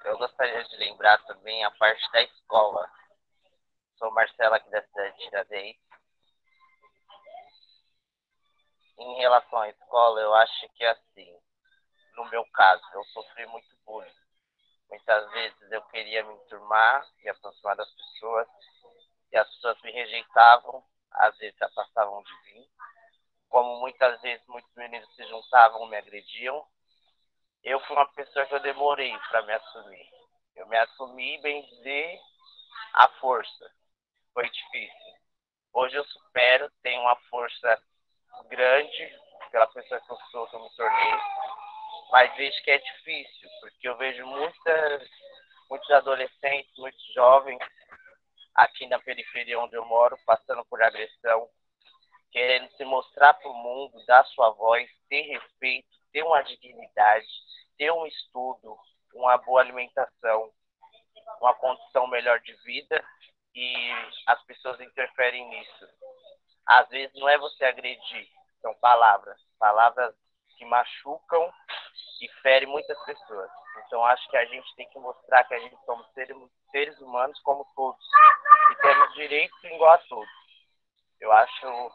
Eu gostaria de lembrar também a parte da escola. Sou Marcelo aqui da cidade de Iradeí. Em relação à escola, eu acho que assim, no meu caso, eu sofri muito bullying. Muitas vezes eu queria me enturmar, me aproximar das pessoas, e as pessoas me rejeitavam, às vezes se afastavam de mim. Como muitas vezes muitos meninos se juntavam, me agrediam. Eu fui uma pessoa que eu demorei para me assumir. Eu me assumi, bem dizer, à força. Foi difícil. Hoje eu supero, tenho uma força grande pela pessoa que eu sou, que eu me tornei. Mas vejo que é difícil, porque eu vejo muitos adolescentes, muitos jovens aqui na periferia onde eu moro, passando por agressão, querendo se mostrar para o mundo, dar sua voz, ter respeito, ter uma dignidade, ter um estudo, uma boa alimentação, uma condição melhor de vida, e as pessoas interferem nisso. Às vezes não é você agredir, são palavras que machucam e ferem muitas pessoas. Então acho que a gente tem que mostrar que a gente somos seres humanos como todos, e temos direitos igual a todos. Eu acho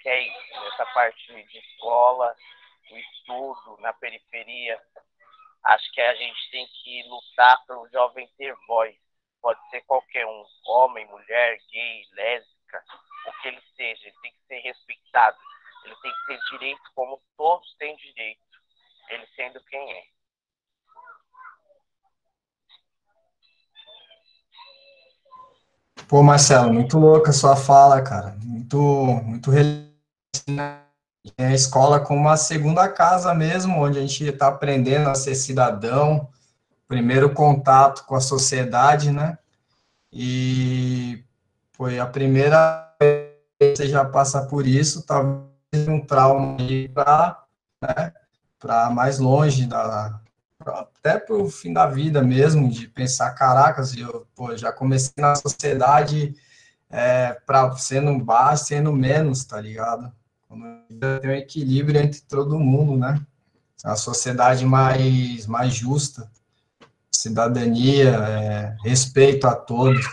que é isso, essa parte de escola, o estudo na periferia. Acho que a gente tem que lutar para o jovem ter voz. Pode ser qualquer um, homem, mulher, gay, lésbica, o que ele seja. Ele tem que ser respeitado. Ele tem que ter direito como todos têm direito, ele sendo quem é. Pô, Marcelo, muito louca a sua fala, cara. Muito a escola como uma segunda casa mesmo, onde a gente está aprendendo a ser cidadão, primeiro contato com a sociedade, né? E foi a primeira vez que você já passa por isso, talvez um trauma para mais longe, até para o fim da vida mesmo, de pensar, caracas, já comecei na sociedade para sendo baixo, sendo menos, tá ligado? Tem um equilíbrio entre todo mundo, né? A sociedade mais justa, cidadania, respeito a todos.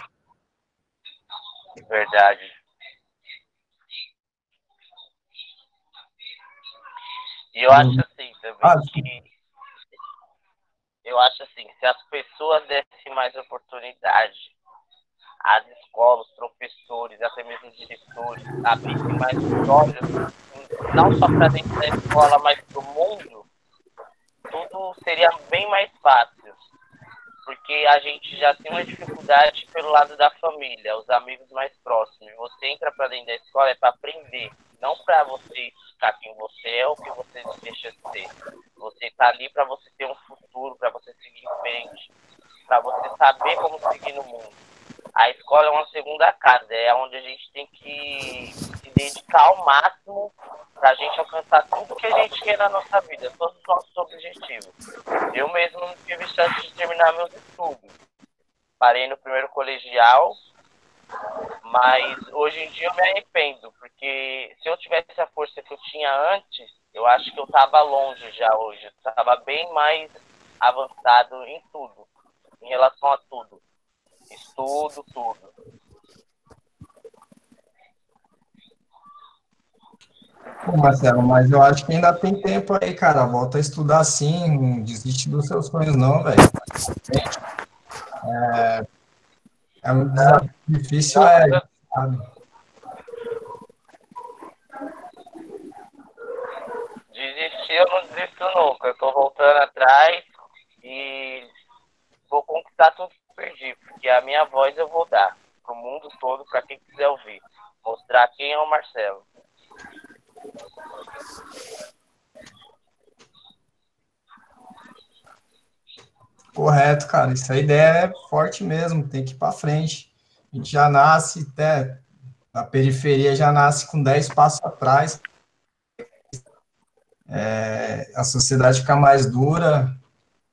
Verdade. E eu acho assim também eu acho assim, se as pessoas dessem mais oportunidade, as escolas, os professores, até mesmo os diretores, abrissem mais os olhos, não só para dentro da escola, mas para o mundo, tudo seria bem mais fácil. Porque a gente já tem uma dificuldade pelo lado da família, os amigos mais próximos. Você entra para dentro da escola é para aprender, não para você ficar quem você é ou que você deixa de ser. Você está ali para você ter um futuro, para você seguir em frente, para você saber como seguir no mundo. A escola é uma segunda casa, é onde a gente tem que se dedicar ao máximo para a gente alcançar tudo que a gente quer na nossa vida, todos os nossos objetivos. Eu mesmo não tive chance de terminar meus estudos. Parei no primeiro colegial, mas hoje em dia eu me arrependo, porque se eu tivesse a força que eu tinha antes, eu acho que eu estava longe já hoje. Eu estava bem mais avançado em tudo, em relação a tudo. Estudo, tudo. Pô, Marcelo, mas eu acho que ainda tem tempo aí, cara. Volta a estudar sim, não desiste dos seus sonhos, não, velho. É um desafio difícil, sabe? Desistir desisti, eu não desisto nunca. Eu tô voltando atrás e vou conquistar tudo que perdi, porque a minha voz eu vou dar pro mundo todo, para quem quiser ouvir. Mostrar quem é o Marcelo. Correto, cara. Essa ideia é forte mesmo, tem que ir para frente. A gente já nasce, até na periferia, já nasce com 10 passos atrás. A sociedade fica mais dura,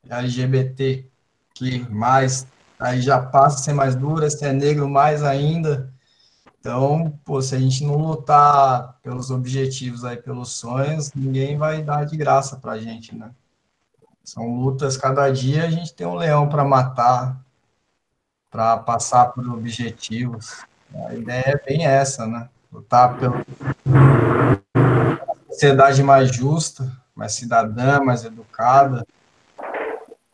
LGBT que mais, aí já passa a ser mais dura, se é negro mais ainda. Então, pô, se a gente não lutar pelos objetivos aí, pelos sonhos, ninguém vai dar de graça pra gente, né? São lutas, cada dia a gente tem um leão para matar, para passar por objetivos. A ideia é bem essa, né? Lutar pela sociedade mais justa, mais cidadã, mais educada,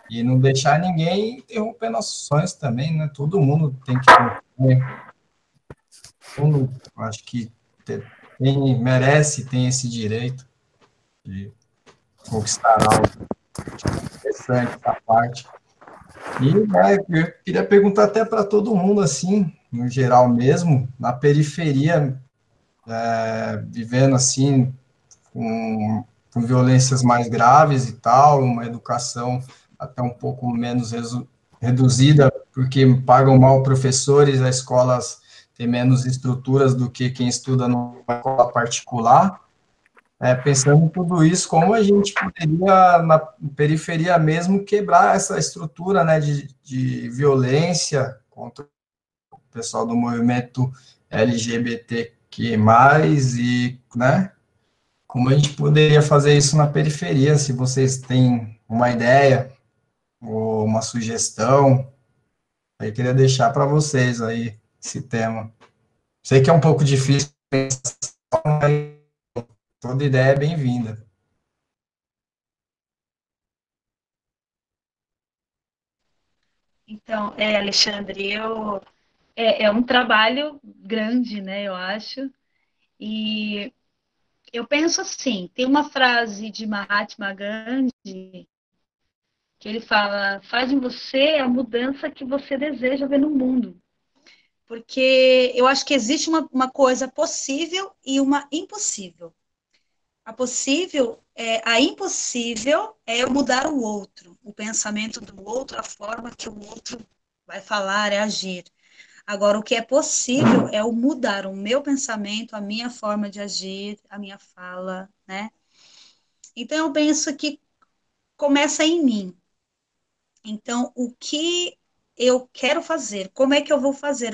e não deixar ninguém interromper nossos sonhos também, né? Todo mundo tem que ter, todo mundo, acho que tem, merece, tem esse direito de conquistar algo. Interessante essa parte. E né, eu queria perguntar até para todo mundo, assim, no geral mesmo, na periferia, vivendo assim, com violências mais graves e tal, uma educação até um pouco menos reduzida, porque pagam mal professores, as escolas têm menos estruturas do que quem estuda numa escola particular. Pensando em tudo isso, como a gente poderia, na periferia mesmo, quebrar essa estrutura, né, de violência contra o pessoal do movimento LGBTQ+, e, né, como a gente poderia fazer isso na periferia, se vocês têm uma ideia ou uma sugestão, aí queria deixar para vocês aí esse tema. Sei que é um pouco difícil pensar, mas toda ideia é bem-vinda. Então, Alexandre, é um trabalho grande, né, eu acho, e eu penso assim, tem uma frase de Mahatma Gandhi que ele fala, faz em você a mudança que você deseja ver no mundo, porque eu acho que existe uma coisa possível e uma impossível. A impossível é eu mudar o outro, o pensamento do outro, a forma que o outro vai falar, é agir. Agora, o que é possível é eu mudar o meu pensamento, a minha forma de agir, a minha fala, né? Então, eu penso que começa em mim. Então, o que eu quero fazer? Como é que eu vou fazer?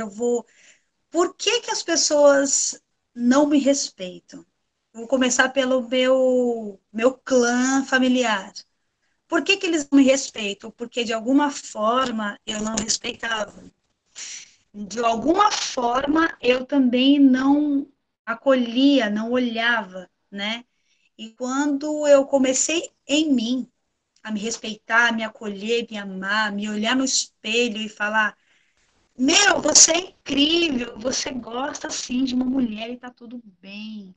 Por que que as pessoas não me respeitam? Vou começar pelo meu clã familiar. Por que que eles não me respeitam? Porque de alguma forma eu não respeitava. De alguma forma eu também não acolhia, não olhava, né? E quando eu comecei em mim a me respeitar, me acolher, me amar, me olhar no espelho e falar: Meu, você é incrível, você gosta sim de uma mulher e tá tudo bem.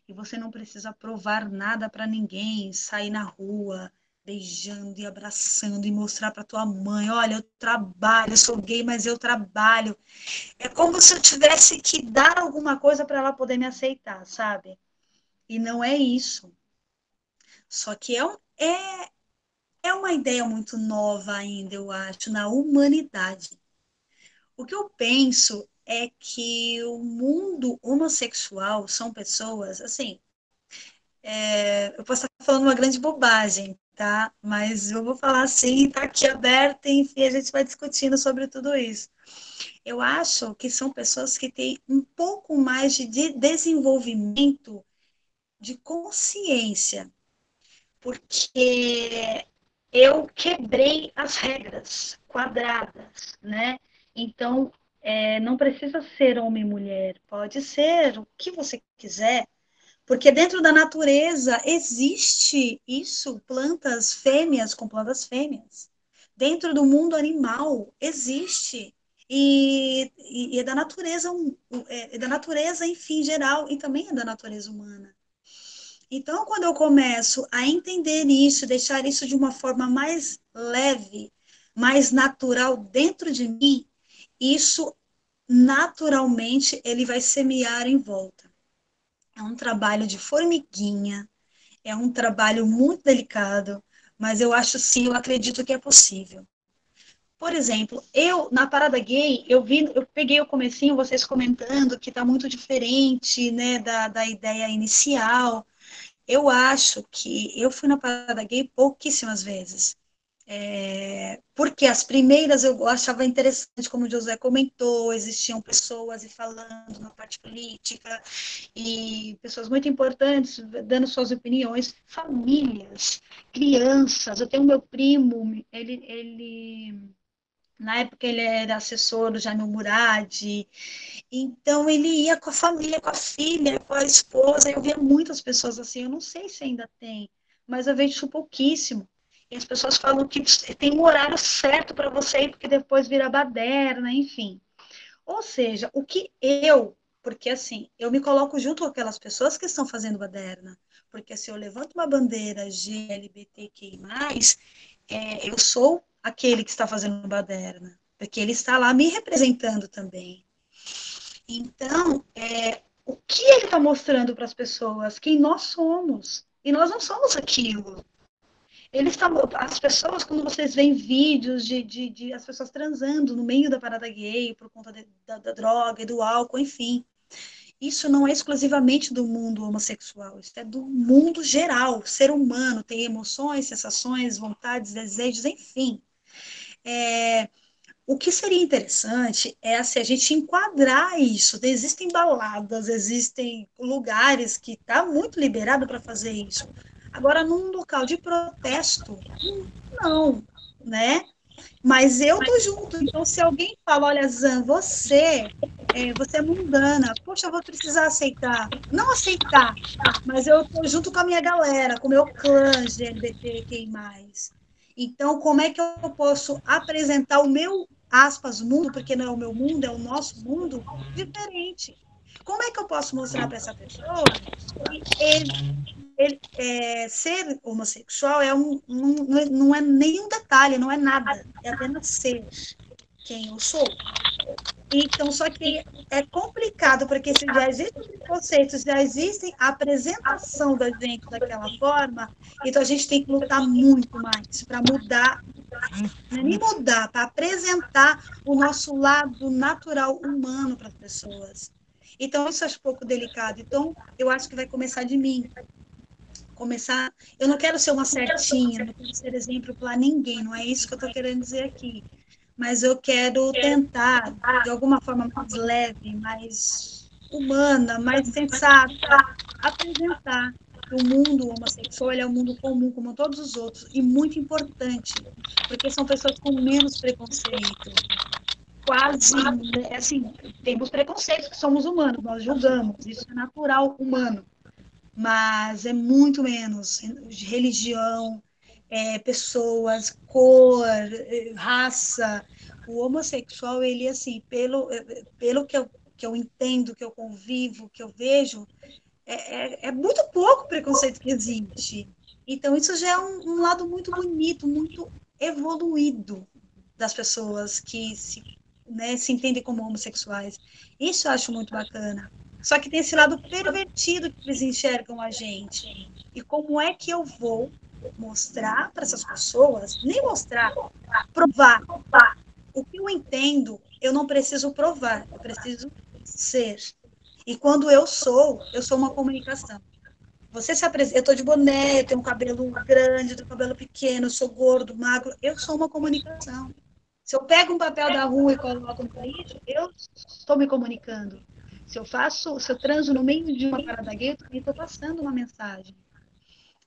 E você não precisa provar nada para ninguém, sair na rua beijando e abraçando e mostrar para tua mãe, olha, eu trabalho, eu sou gay, mas eu trabalho. É como se eu tivesse que dar alguma coisa para ela poder me aceitar, sabe? E não é isso. Só que é uma ideia muito nova ainda, eu acho, na humanidade. O que eu penso é que o mundo homossexual são pessoas, assim, eu posso estar falando uma grande bobagem, tá? Mas eu vou falar assim, tá aqui aberta, enfim, a gente vai discutindo sobre tudo isso. Eu acho que são pessoas que têm um pouco mais de desenvolvimento de consciência, porque eu quebrei as regras quadradas, né? Então, não precisa ser homem e mulher, pode ser o que você quiser, porque dentro da natureza existe isso, plantas fêmeas com plantas fêmeas. Dentro do mundo animal existe. E é da natureza, é da natureza, enfim, geral, e também é da natureza humana. Então, quando eu começo a entender isso, deixar isso de uma forma mais leve, mais natural dentro de mim, isso naturalmente ele vai semear em volta. É um trabalho de formiguinha, é um trabalho muito delicado, mas eu acho sim, eu acredito que é possível. Por exemplo, eu, na Parada Gay, eu peguei o comecinho, vocês comentando que está muito diferente, né, da ideia inicial. Eu acho que eu fui na Parada Gay pouquíssimas vezes. Porque as primeiras eu achava interessante, como o José comentou, existiam pessoas falando na parte política, e pessoas muito importantes dando suas opiniões, famílias, crianças. Eu tenho meu primo, na época ele era assessor do Jamil Murad, então ele ia com a família, com a filha, com a esposa, eu via muitas pessoas assim, eu não sei se ainda tem, mas eu vejo isso pouquíssimo. E as pessoas falam que tem um horário certo para você ir, porque depois vira baderna, enfim. Ou seja, porque assim, eu me coloco junto com aquelas pessoas que estão fazendo baderna, porque se eu levanto uma bandeira GLBTQI+, eu sou aquele que está fazendo baderna, porque ele está lá me representando também. Então, o que ele está mostrando para as pessoas? Quem nós somos. E nós não somos aquilo. As pessoas, quando vocês veem vídeos de as pessoas transando no meio da parada gay por conta da droga e do álcool, enfim, isso não é exclusivamente do mundo homossexual, isso é do mundo geral. O ser humano tem emoções, sensações, vontades, desejos, enfim. O que seria interessante é se a gente enquadrar isso. Existem baladas, existem lugares que está muito liberado para fazer isso. Agora, num local de protesto, não, né? Mas eu tô junto. Então, se alguém fala, olha, Zan, você é mundana, poxa, eu vou precisar aceitar. Não aceitar, mas eu tô junto com a minha galera, com o meu clã LGBTQI+. Então, como é que eu posso apresentar o meu, aspas, mundo, porque não é o meu mundo, é o nosso mundo, diferente? Como é que eu posso mostrar para essa pessoa que ser homossexual não é nenhum detalhe, não é nada, é apenas ser quem eu sou. Então, só que é complicado, porque se já existem preconceitos, já existem a apresentação da gente daquela forma, então a gente tem que lutar muito mais para mudar, não é nem mudar, para apresentar o nosso lado natural humano para as pessoas. Então, isso eu acho um pouco delicado. Então, eu acho que vai começar de mim. Eu não quero ser uma certinha, não quero ser exemplo para ninguém, não é isso que eu estou querendo dizer aqui. Mas eu quero tentar, de alguma forma mais leve, mais humana, mais sensata, apresentar que o mundo homossexual é um mundo comum, como todos os outros, e muito importante, porque são pessoas com menos preconceito. Quase, assim, temos preconceitos, que somos humanos, nós julgamos, isso é natural humano, mas é muito menos de religião, pessoas, cor, raça. O homossexual, ele, assim, pelo que eu entendo, que eu convivo, que eu vejo, é muito pouco preconceito que existe. Então, isso já é um lado muito bonito, muito evoluído das pessoas que se entendem como homossexuais. Isso eu acho muito bacana. Só que tem esse lado pervertido que eles enxergam a gente. E como é que eu vou mostrar para essas pessoas, nem mostrar, provar. O que eu entendo, eu não preciso provar, eu preciso ser. E quando eu sou uma comunicação. Você se apresenta, eu estou de boné, eu tenho um cabelo grande, eu tenho um cabelo pequeno, eu sou gordo, magro, eu sou uma comunicação. Se eu pego um papel da rua e coloco no lixo, eu estou me comunicando. Se eu transo no meio de uma parada gay, eu também estou passando uma mensagem.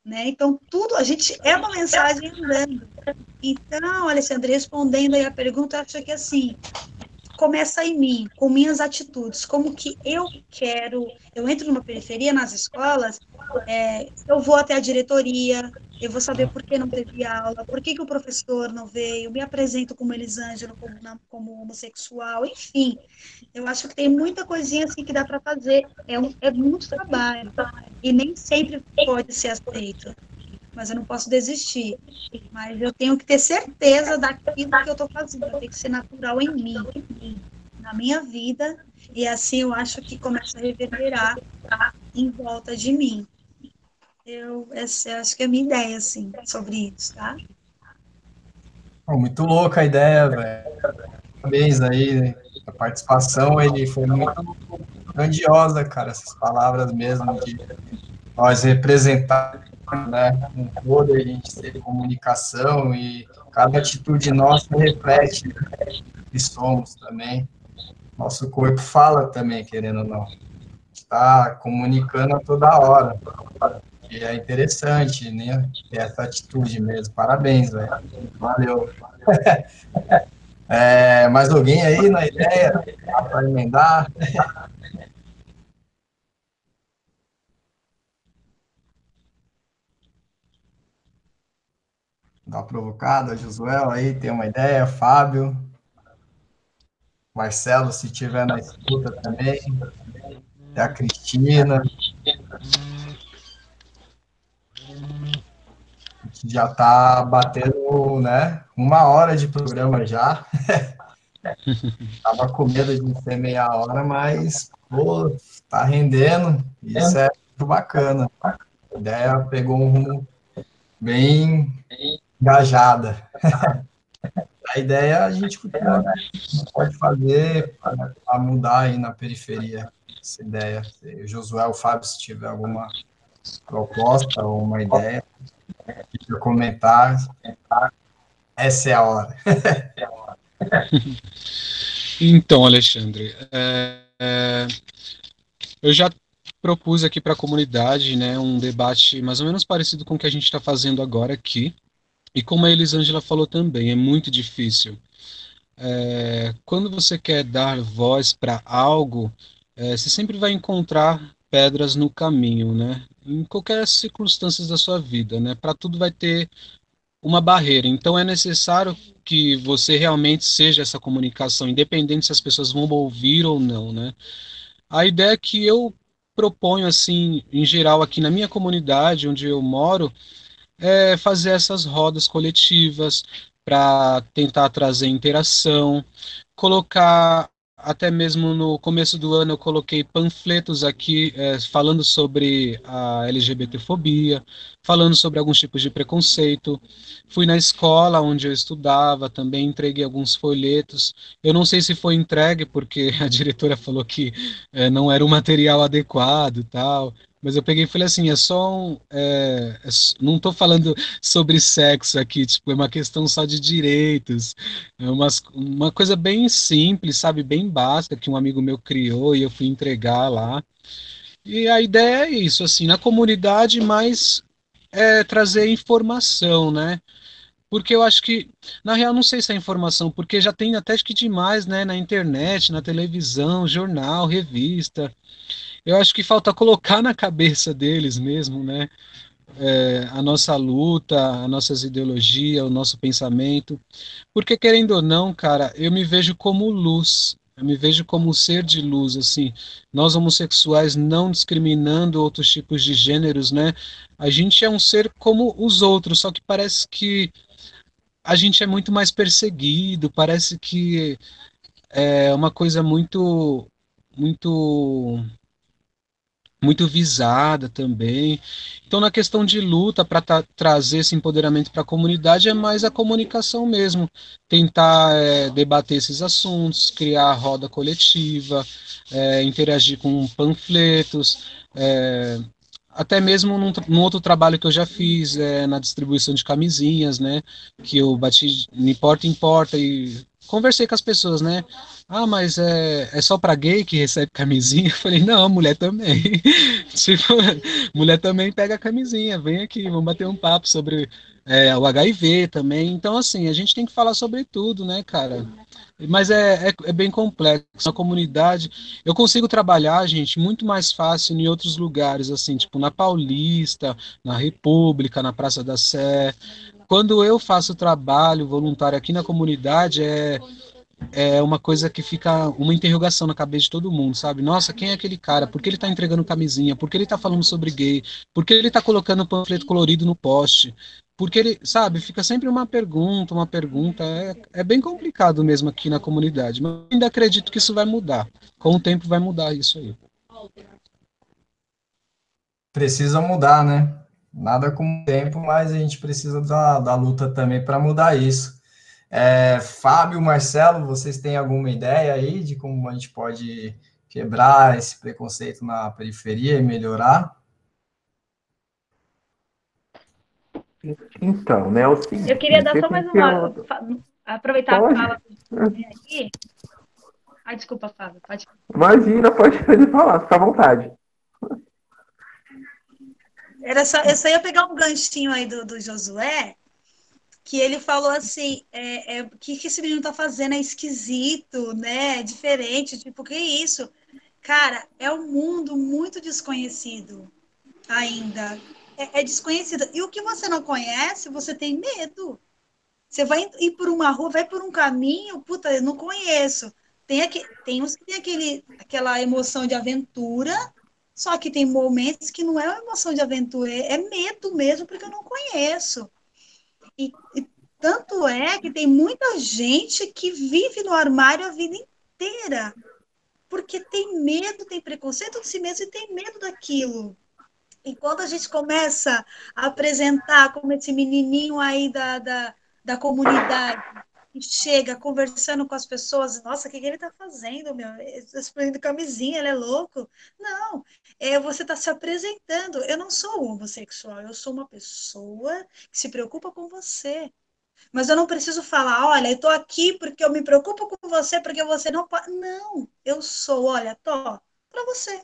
Né? Então, tudo, a gente é uma mensagem andando. Então, Alessandra, respondendo aí a pergunta, eu acho que assim, começa em mim, com minhas atitudes, como que eu entro numa periferia, nas escolas, Eu vou até a diretoria, eu vou saber por que não teve aula, por que o professor não veio, me apresento como Elisângela, como homossexual, enfim. Eu acho que tem muita coisinha assim que dá para fazer. É muito trabalho e nem sempre pode ser aceito. Mas eu não posso desistir. Mas eu tenho que ter certeza daquilo que eu estou fazendo. Tem que ser natural em mim, na minha vida. E assim eu acho que começa a reverberar em volta de mim. Essa eu acho que é a minha ideia, assim, sobre isso, tá? Pô, muito louca a ideia, velho. Parabéns aí, né? A participação, ele foi muito grandiosa, cara, essas palavras mesmo de nós representar, né, um todo, a gente ter comunicação e cada atitude nossa reflete o que somos também. Nosso corpo fala também, querendo ou não. Está comunicando a toda hora. E é interessante, né? Ter essa atitude mesmo. Parabéns, velho. Valeu. Mais alguém aí na ideia para emendar? Dá uma provocada, Josué aí tem uma ideia, Fábio, Marcelo, se tiver na escuta também, é a Cristina, que já está batendo, né, 1 hora de programa já. Tava com medo de ser meia hora, mas, pô, tá rendendo, isso é muito bacana. A ideia pegou um rumo bem engajada. A ideia é a gente continua, pode fazer para mudar aí na periferia essa ideia. O Josué, o Fábio, se tiver alguma proposta ou uma ideia, para comentar, essa é a hora. Então, Alexandre, eu já propus aqui para a comunidade, né, um debate mais ou menos parecido com o que a gente está fazendo agora aqui. E como a Elisângela falou também, é muito difícil. Quando você quer dar voz para algo, você sempre vai encontrar pedras no caminho, né? Em qualquer circunstância da sua vida, né? Para tudo vai ter uma barreira. Então é necessário que você realmente seja essa comunicação, independente se as pessoas vão ouvir ou não, né? A ideia que eu proponho, assim, em geral, aqui na minha comunidade, onde eu moro, fazer essas rodas coletivas para tentar trazer interação, colocar até mesmo no começo do ano eu coloquei panfletos aqui falando sobre a LGBTfobia, falando sobre alguns tipos de preconceito. Fui na escola onde eu estudava, também entreguei alguns folhetos. Eu não sei se foi entregue porque a diretora falou que não era o material adequado, e tal. Mas eu peguei e falei assim, não estou falando sobre sexo aqui, tipo, é uma questão só de direitos, uma coisa bem simples, sabe, bem básica, que um amigo meu criou e eu fui entregar lá. E a ideia é isso, assim, na comunidade, mas trazer informação, né? Porque eu acho que, na real, não sei se é informação, porque já tem até acho que demais, né, na internet, na televisão, jornal, revista. Eu acho que falta colocar na cabeça deles mesmo, né? A nossa luta, as nossas ideologias, o nosso pensamento. Porque, querendo ou não, cara, eu me vejo como luz. Eu me vejo como um ser de luz, assim. Nós homossexuais, não discriminando outros tipos de gêneros, né? A gente é um ser como os outros, só que parece que a gente é muito mais perseguido, parece que é uma coisa muito muito visada também. Então, na questão de luta para trazer esse empoderamento para a comunidade, é mais a comunicação mesmo, tentar debater esses assuntos, criar roda coletiva, interagir com panfletos, até mesmo num outro trabalho que eu já fiz na distribuição de camisinhas, né, que eu bati de porta em porta e conversei com as pessoas, né? Ah, mas é só pra gay que recebe camisinha? Eu falei, não, mulher também. Tipo, mulher também pega a camisinha, vem aqui, vamos bater um papo sobre o HIV também. Então, assim, a gente tem que falar sobre tudo, né, cara? Mas é bem complexo. Na comunidade, eu consigo trabalhar, gente, muito mais fácil em outros lugares, assim, tipo na Paulista, na República, na Praça da Sé. Quando eu faço trabalho voluntário aqui na comunidade, é uma coisa que fica uma interrogação na cabeça de todo mundo, sabe? Nossa, quem é aquele cara? Por que ele tá entregando camisinha? Por que ele tá falando sobre gay? Por que ele tá colocando panfleto colorido no poste? Porque ele, sabe, fica sempre uma pergunta, uma pergunta. É bem complicado mesmo aqui na comunidade, mas eu ainda acredito que isso vai mudar. Com o tempo vai mudar isso aí. Precisa mudar, né? Nada como o tempo, mas a gente precisa da luta também para mudar isso. Fábio, Marcelo, vocês têm alguma ideia aí de como a gente pode quebrar esse preconceito na periferia e melhorar? Então, né, é o Eu queria seguinte, dar você só tem mais que ter uma. Aproveitar a pode, fala aqui. Ai, desculpa, Fábio. Pode. imagina, pode falar, fica à vontade. Eu só ia pegar um ganchinho aí do Josué, que ele falou assim: o que esse menino tá fazendo é esquisito, né? É diferente, tipo, que isso? Cara, é um mundo muito desconhecido ainda. É desconhecido. E o que você não conhece, você tem medo. Você vai ir por uma rua, vai por um caminho, puta, eu não conheço. Tem uns que tem aquela emoção de aventura, só que tem momentos que não é uma emoção de aventura, é medo mesmo, porque eu não conheço. E tanto é que tem muita gente que vive no armário a vida inteira, porque tem medo, tem preconceito de si mesmo e tem medo daquilo. E quando a gente começa a apresentar como esse menininho aí da comunidade, que chega conversando com as pessoas, nossa, o que ele está fazendo, meu? Está explodindo camisinha, ele é louco. Não, você está se apresentando. Eu não sou homossexual, eu sou uma pessoa que se preocupa com você. Mas eu não preciso falar, olha, eu estou aqui porque eu me preocupo com você, porque você não pode. Não, eu sou, olha, tô para você,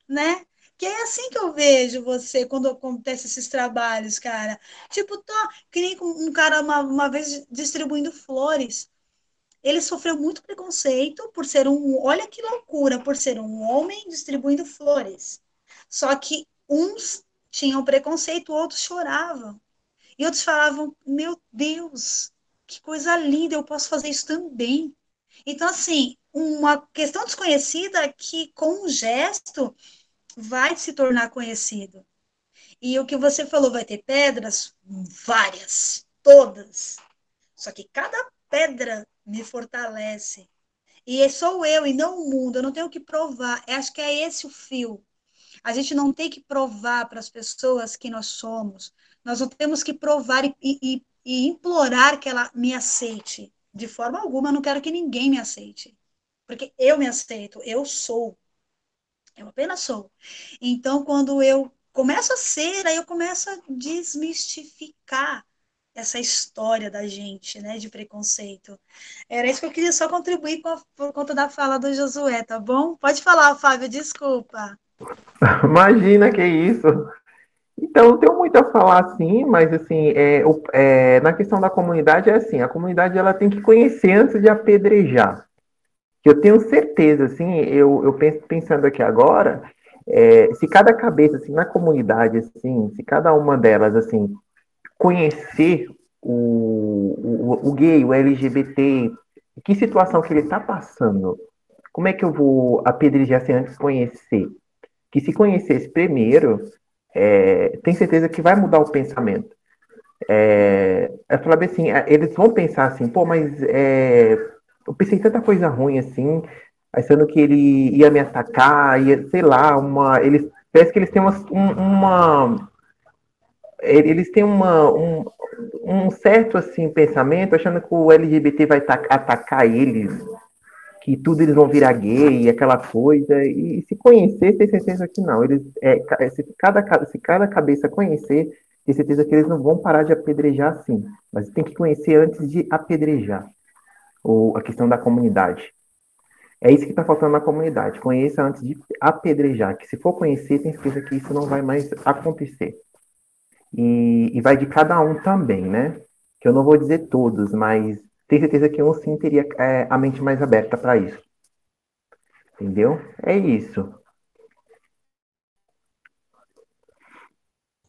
né? Que é assim que eu vejo você quando acontece esses trabalhos, cara. Tipo, que nem um cara uma vez distribuindo flores. Ele sofreu muito preconceito por ser olha que loucura, por ser um homem distribuindo flores. Só que uns tinham preconceito, outros choravam. E outros falavam, meu Deus, que coisa linda, eu posso fazer isso também. Então, assim, uma questão desconhecida que com um gesto vai se tornar conhecido. E o que você falou, vai ter pedras? Várias, todas. Só que cada pedra me fortalece. E sou eu e não o mundo, eu não tenho que provar. Eu acho que é esse o fio. A gente não tem que provar para as pessoas que nós somos. Nós não temos que provar e implorar que ela me aceite. De forma alguma, eu não quero que ninguém me aceite. Porque eu me aceito, eu sou. Eu apenas sou. Então, quando eu começo a ser, aí eu começo a desmistificar essa história da gente, né, de preconceito. Era isso que eu queria só contribuir por conta da fala do Josué, tá bom? Pode falar, Fábio, desculpa. Imagina que isso. Então, não tenho muito a falar assim, mas assim, na questão da comunidade é assim, a comunidade ela tem que conhecer antes de apedrejar. Que eu tenho certeza, assim, eu penso, pensando aqui agora, se cada cabeça, assim, na comunidade, assim, se cada uma delas, assim, conhecer o gay, o LGBT, que situação que ele está passando, como é que eu vou apedrejar sem antes conhecer? Que se conhecesse primeiro, tem certeza que vai mudar o pensamento. Eu falava assim, eles vão pensar assim, pô, mas eu pensei em tanta coisa ruim assim, achando que ele ia me atacar, ia, sei lá, parece que eles têm eles têm um certo assim pensamento, achando que o LGBT vai atacar eles, que tudo eles vão virar gay, aquela coisa, e se conhecer, tem certeza que não. Se cada cabeça conhecer, tem certeza que eles não vão parar de apedrejar assim. Mas tem que conhecer antes de apedrejar. ou a questão da comunidade. É isso que está faltando na comunidade. Conheça antes de apedrejar, que se for conhecer, tem certeza que isso não vai mais acontecer. E vai de cada um também, né? Que eu não vou dizer todos, mas tenho certeza que um sim teria a mente mais aberta para isso. Entendeu? É isso.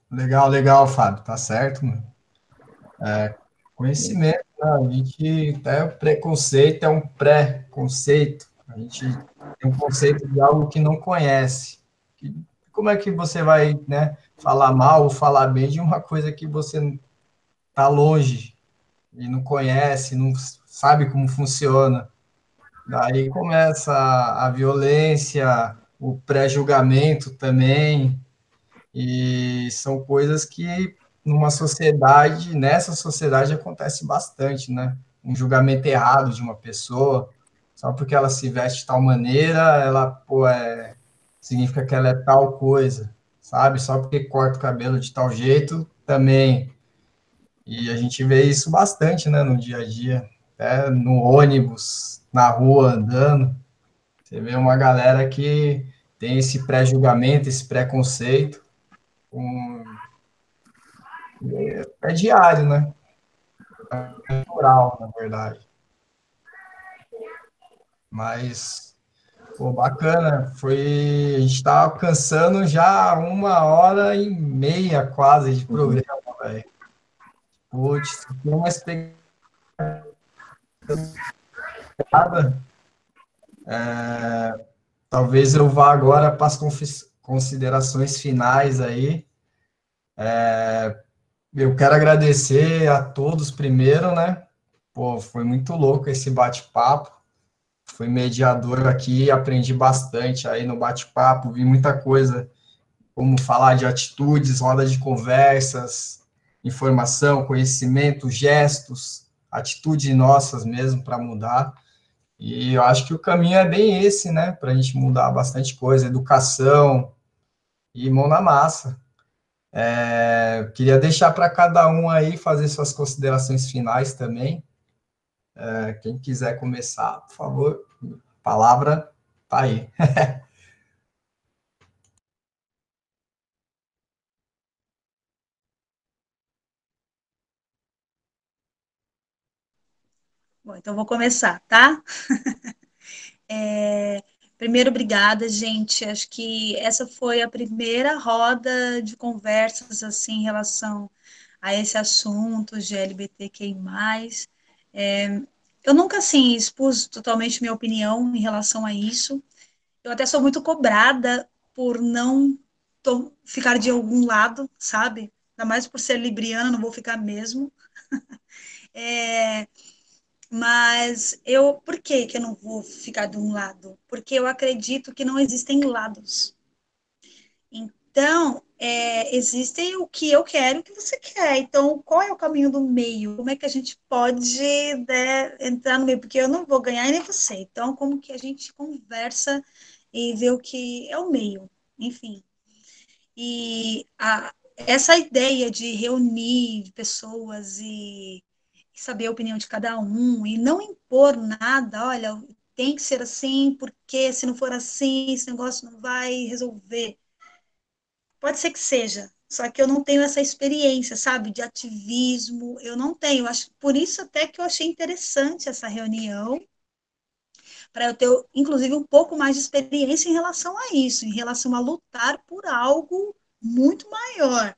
Legal, legal, Fábio, tá certo, mano. Conhecimento, né? A gente até o preconceito é um pré-conceito. A gente tem um conceito de algo que não conhece. Como é que você vai, né, falar mal ou falar bem de uma coisa que você está longe e não conhece, não sabe como funciona? Daí começa a violência, o pré-julgamento também, e são coisas que nessa sociedade acontece bastante, né? Um julgamento errado de uma pessoa, só porque ela se veste de tal maneira, ela, pô, significa que ela é tal coisa, sabe? Só porque corta o cabelo de tal jeito, também. E a gente vê isso bastante, né, no dia a dia, até no ônibus, na rua, andando. Você vê uma galera que tem esse pré-julgamento, esse preconceito, é diário, né? É natural, na verdade. Mas, pô, bacana. A gente está alcançando já 1h30 quase de programa, velho. Putz, tem uma expectativa. Talvez eu vá agora para as considerações finais aí. Eu quero agradecer a todos primeiro, né? Pô, foi muito louco esse bate-papo. Fui mediador aqui, aprendi bastante aí no bate-papo, vi muita coisa, como falar de atitudes, roda de conversas, informação, conhecimento, gestos, atitudes nossas mesmo para mudar. E eu acho que o caminho é bem esse, né? Para a gente mudar bastante coisa, educação e mão na massa. Queria deixar para cada um aí fazer suas considerações finais também. Quem quiser começar, por favor, a palavra tá aí. Bom, então vou começar, tá? Primeiro, obrigada, gente. Acho que essa foi a primeira roda de conversas assim em relação a esse assunto de LGBTQI+. Eu nunca, assim, expus totalmente minha opinião em relação a isso. Eu até sou muito cobrada por não ficar de algum lado, sabe? Ainda mais por ser libriana, não vou ficar mesmo. É, mas por que que eu não vou ficar de um lado? Porque eu acredito que não existem lados. Então, existe o que eu quero e o que você quer. Então, qual é o caminho do meio? Como é que a gente pode, né, entrar no meio? Porque eu não vou ganhar e nem você. Então, como que a gente conversa e vê o que é o meio? Enfim. E essa ideia de reunir pessoas e saber a opinião de cada um e não impor nada, olha, tem que ser assim, porque se não for assim, esse negócio não vai resolver. Pode ser que seja, só que eu não tenho essa experiência, sabe, de ativismo, eu não tenho. Acho por isso até que eu achei interessante essa reunião, para eu ter, inclusive, um pouco mais de experiência em relação a isso, em relação a lutar por algo muito maior,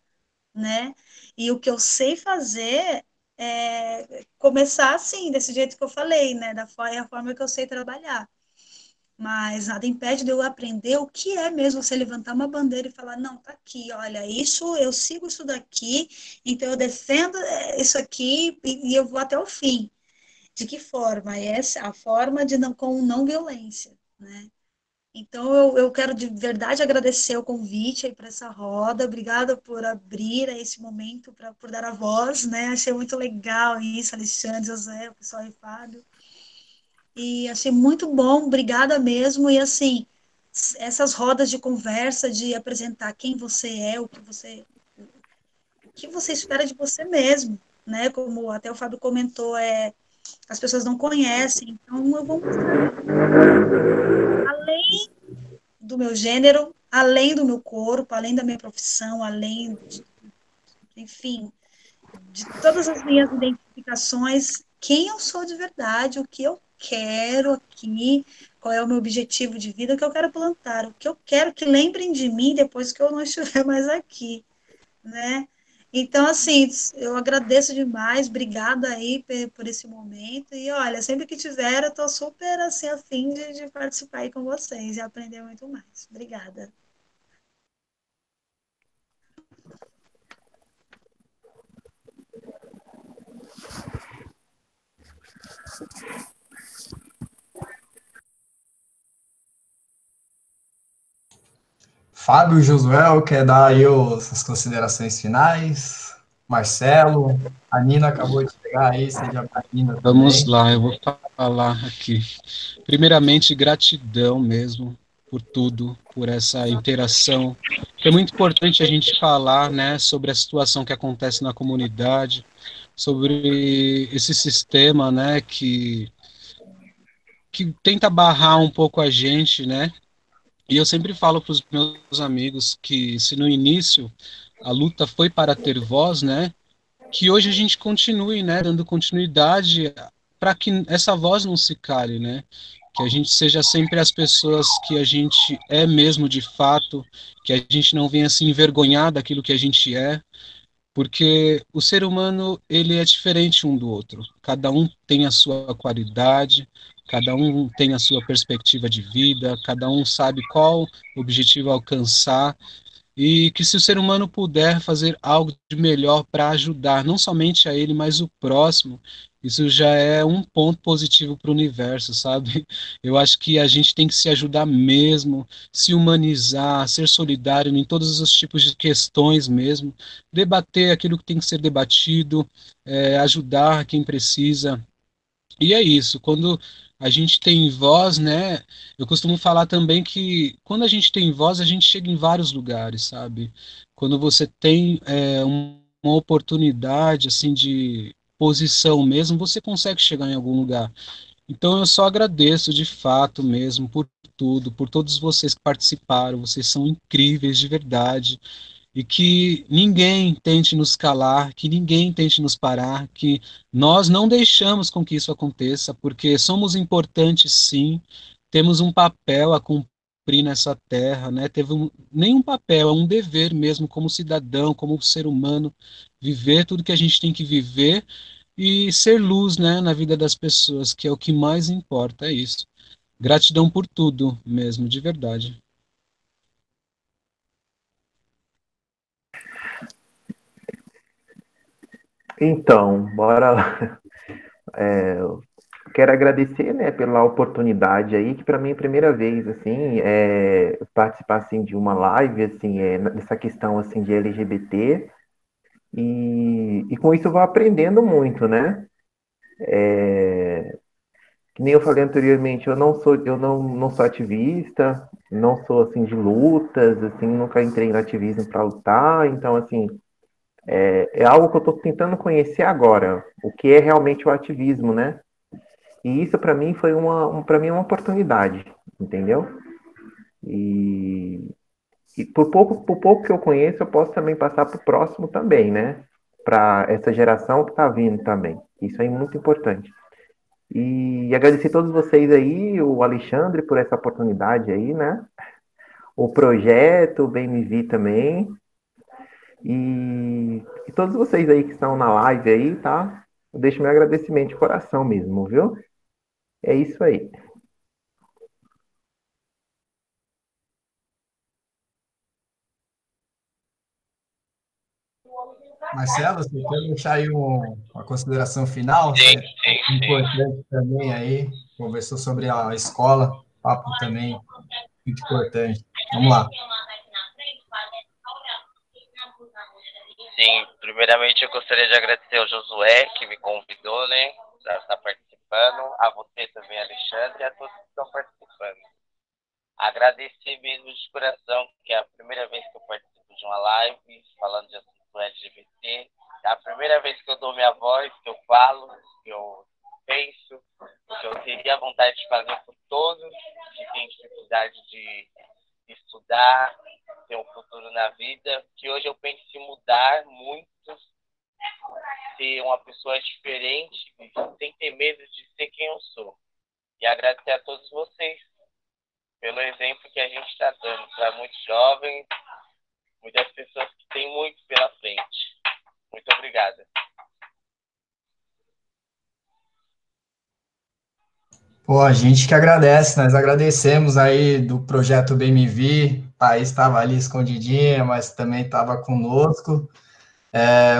né? E o que eu sei fazer é começar assim, desse jeito que eu falei, né? É a forma que eu sei trabalhar. Mas nada impede de eu aprender o que é mesmo você levantar uma bandeira e falar, não, tá aqui, olha, isso, eu sigo isso daqui, então eu defendo isso aqui e eu vou até o fim. De que forma? Essa a forma de não, com não violência, né? Então, eu quero de verdade agradecer o convite aí para essa roda. Obrigada por abrir esse momento, por dar a voz, né? Achei muito legal isso, Alexandre, José, o pessoal aí, Fábio. E achei muito bom, obrigada mesmo. E assim, essas rodas de conversa, de apresentar quem você é, o que você espera de você mesmo, né? Como até o Fábio comentou, as pessoas não conhecem. Então, eu vou mostrar além do meu gênero, além do meu corpo, além da minha profissão, além, enfim, de todas as minhas identificações, quem eu sou de verdade, o que eu quero aqui, qual é o meu objetivo de vida, o que eu quero plantar, o que eu quero que lembrem de mim depois que eu não estiver mais aqui, né? Então, assim, eu agradeço demais, obrigada aí por esse momento, e olha, sempre que tiver, eu estou super, assim, a fim de participar aí com vocês e aprender muito mais. Obrigada. Fábio Josuel, quer dar aí as considerações finais? Marcelo, a Nina acabou de chegar aí, seja bem-vinda Vamos também. lá, eu vou falar aqui. Primeiramente, gratidão mesmo por tudo, por essa interação. É muito importante a gente falar, né, sobre a situação que acontece na comunidade, sobre esse sistema, né, que tenta barrar um pouco a gente, né? E eu sempre falo para os meus amigos que se no início a luta foi para ter voz, né? Que hoje a gente continue, né, dando continuidade para que essa voz não se cale, né? Que a gente seja sempre as pessoas que a gente é mesmo de fato, que a gente não venha se envergonhar daquilo que a gente é, porque o ser humano ele é diferente um do outro. Cada um tem a sua qualidade, cada um tem a sua perspectiva de vida, cada um sabe qual objetivo alcançar e que se o ser humano puder fazer algo de melhor para ajudar não somente a ele, mas o próximo, isso já é um ponto positivo para o universo, sabe? Eu acho que a gente tem que se ajudar mesmo, se humanizar, ser solidário em todos os tipos de questões mesmo, debater aquilo que tem que ser debatido, ajudar quem precisa. E é isso, quando a gente tem voz, né? Eu costumo falar também que quando a gente tem voz, a gente chega em vários lugares, sabe? Quando você tem uma oportunidade, assim, de posição mesmo, você consegue chegar em algum lugar. Então eu só agradeço de fato mesmo por tudo, por todos vocês que participaram, vocês são incríveis de verdade e que ninguém tente nos calar, que ninguém tente nos parar, que nós não deixamos com que isso aconteça, porque somos importantes sim, temos um papel a cumprir nessa terra, né? Nem um papel, é um dever mesmo como cidadão, como ser humano, viver tudo que a gente tem que viver e ser luz, né, na vida das pessoas, que é o que mais importa, é isso. Gratidão por tudo mesmo, de verdade. Então, bora lá. Eu quero agradecer, né, pela oportunidade aí, que para mim é a primeira vez, assim, participar, assim, de uma live, assim, nessa questão, assim, de LGBT, e com isso eu vou aprendendo muito, né? Que nem eu falei anteriormente, eu não sou ativista, não sou, assim, de lutas, assim, nunca entrei no ativismo para lutar, então, assim, é algo que eu estou tentando conhecer agora, o que é realmente o ativismo, né? E isso para mim foi para mim uma oportunidade, entendeu? E, e por pouco que eu conheço, eu posso também passar para o próximo também, né? Para essa geração que está vindo também. Isso aí é muito importante. E agradecer a todos vocês aí, o Alexandre por essa oportunidade aí, né? O projeto, o Bem Me Vi também. E todos vocês aí que estão na live aí, tá? Eu deixo meu agradecimento de coração mesmo, viu? É isso aí. Marcelo, você quer deixar aí uma consideração final? Sim, Você, sim, sim. importante também aí, conversou sobre a escola, papo também muito importante. Vamos lá. Sim, primeiramente eu gostaria de agradecer ao Josué, que me convidou, né, para estar participando, a você também, Alexandre, e a todos que estão participando. Agradecer mesmo de coração, que é a primeira vez que eu participo de uma live falando de assunto LGBT. É a primeira vez que eu dou minha voz, que eu falo, que eu penso, o que eu teria vontade de fazer por todos que têm dificuldade de estudar, ter um futuro na vida, que hoje eu penso em mudar muito, ser uma pessoa diferente, sem ter medo de ser quem eu sou. E agradecer a todos vocês pelo exemplo que a gente está dando para muitos jovens, muitas pessoas que têm muito pela frente. Muito obrigada. Pô, a gente que agradece, nós agradecemos aí do projeto BMV, a Thaís estava ali escondidinha, mas também estava conosco,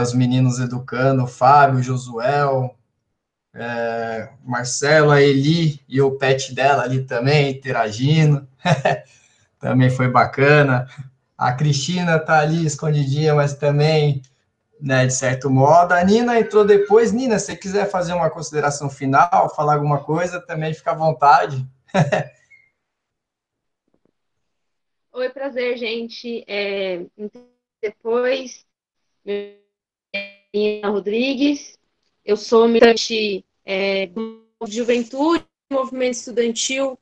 os meninos educando, o Fábio, o Josuel, Marcelo, a Eli e o pet dela ali também, interagindo, também foi bacana. A Cristina tá ali escondidinha, mas também, né, de certo modo. A Nina entrou depois. Nina, se você quiser fazer uma consideração final, falar alguma coisa, também fica à vontade. Oi, prazer, gente. Depois, meu nome é Nina Rodrigues, eu sou militante do Juventude, movimento estudantil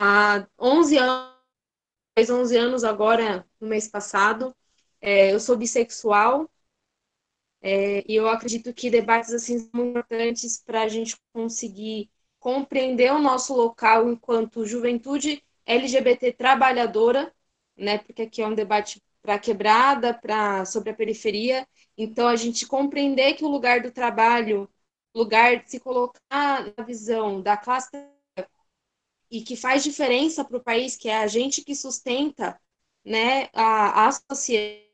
há 11 anos, faz 11 anos agora, no mês passado. Eu sou bissexual, e eu acredito que debates assim são muito importantes para a gente conseguir compreender o nosso local enquanto juventude LGBT trabalhadora, né? Porque aqui é um debate para a quebrada, sobre a periferia. Então, a gente compreender que o lugar do trabalho, lugar de se colocar na visão da classe e que faz diferença para o país, que é a gente que sustenta, né, a sociedade,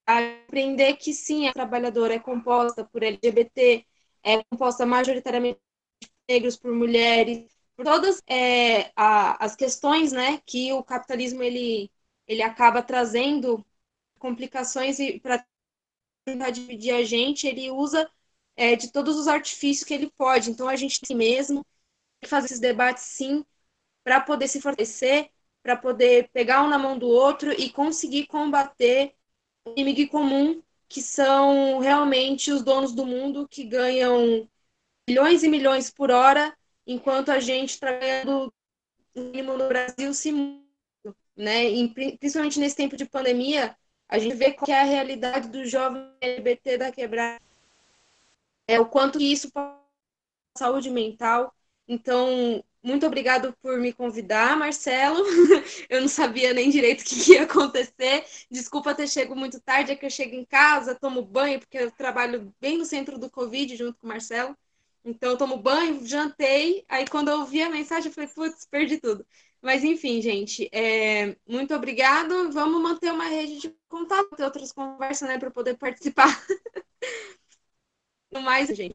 aprender que sim, a trabalhadora é composta por LGBT, é composta majoritariamente por negros, por mulheres, por todas as questões, né, que o capitalismo ele acaba trazendo complicações e para tentar dividir a gente, ele usa de todos os artifícios que ele pode. Então a gente tem si mesmo que fazer esses debates sim para poder se fortalecer, para poder pegar um na mão do outro e conseguir combater inimigo comum, que são realmente os donos do mundo que ganham milhões e milhões por hora, enquanto a gente está ganhando o mínimo no Brasil, né? E, principalmente nesse tempo de pandemia, a gente vê qual é a realidade do jovem LGBT da quebrada, o quanto que isso pode saúde mental. Então, muito obrigado por me convidar, Marcelo. Eu não sabia nem direito o que ia acontecer. Desculpa ter chegado muito tarde, é que eu chego em casa, tomo banho, porque eu trabalho bem no centro do Covid, junto com o Marcelo. Então, eu tomo banho, jantei, aí quando eu vi a mensagem, eu falei, putz, perdi tudo. Mas, enfim, gente, muito obrigado. Vamos manter uma rede de contato, ter outras conversas, né, para poder participar. No mais, gente.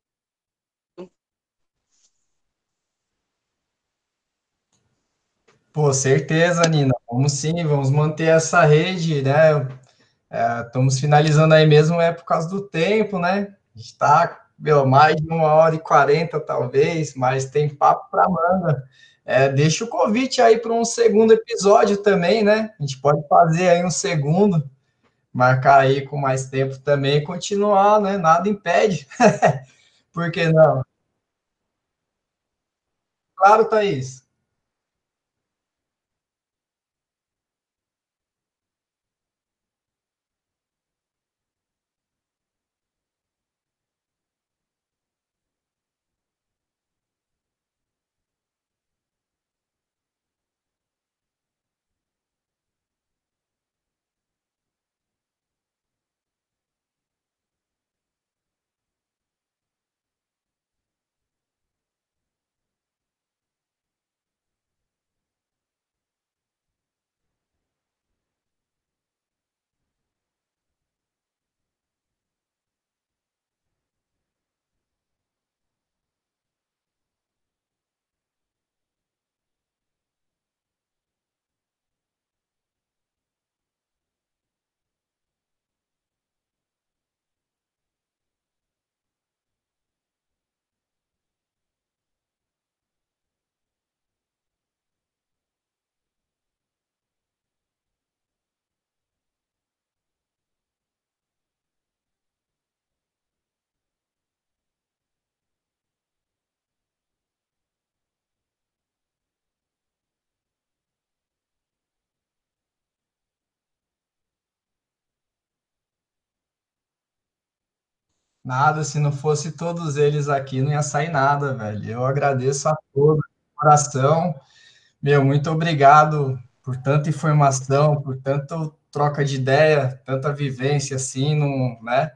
Pô, certeza, Nina. Vamos sim, vamos manter essa rede, né? Estamos finalizando aí mesmo, é por causa do tempo, né? A gente está, mais de 1h40, talvez, mas tem papo para manga. Deixa o convite aí para um segundo episódio também, né? A gente pode fazer aí um segundo, marcar aí com mais tempo também e continuar, né? Nada impede. Por que não? Claro, Thaís. Nada, se não fosse todos eles aqui, não ia sair nada, velho. Eu agradeço a todos, de coração. Meu, muito obrigado por tanta informação, por tanta troca de ideia, tanta vivência assim, né?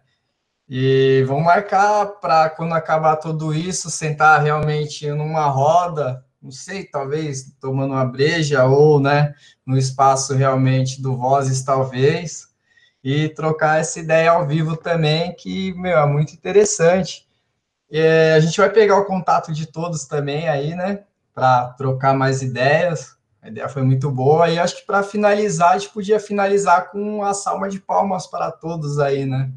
E vamos marcar para quando acabar tudo isso, sentar realmente numa roda, não sei, talvez tomando uma breja ou, né, no espaço realmente do Vozes, talvez, e trocar essa ideia ao vivo também, que, meu, é muito interessante. A gente vai pegar o contato de todos também aí, né, para trocar mais ideias. A ideia foi muito boa. E acho que para finalizar, a gente podia finalizar com a salva de palmas para todos aí, né?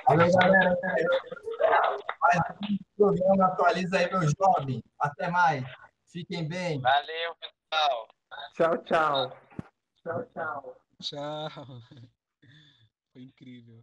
Valeu, galera. Mais um programa Atualiza aí, meu jovem. Até mais. Fiquem bem. Valeu, pessoal. Tchau, tchau. Tchau, tchau. Tchau. Foi incrível.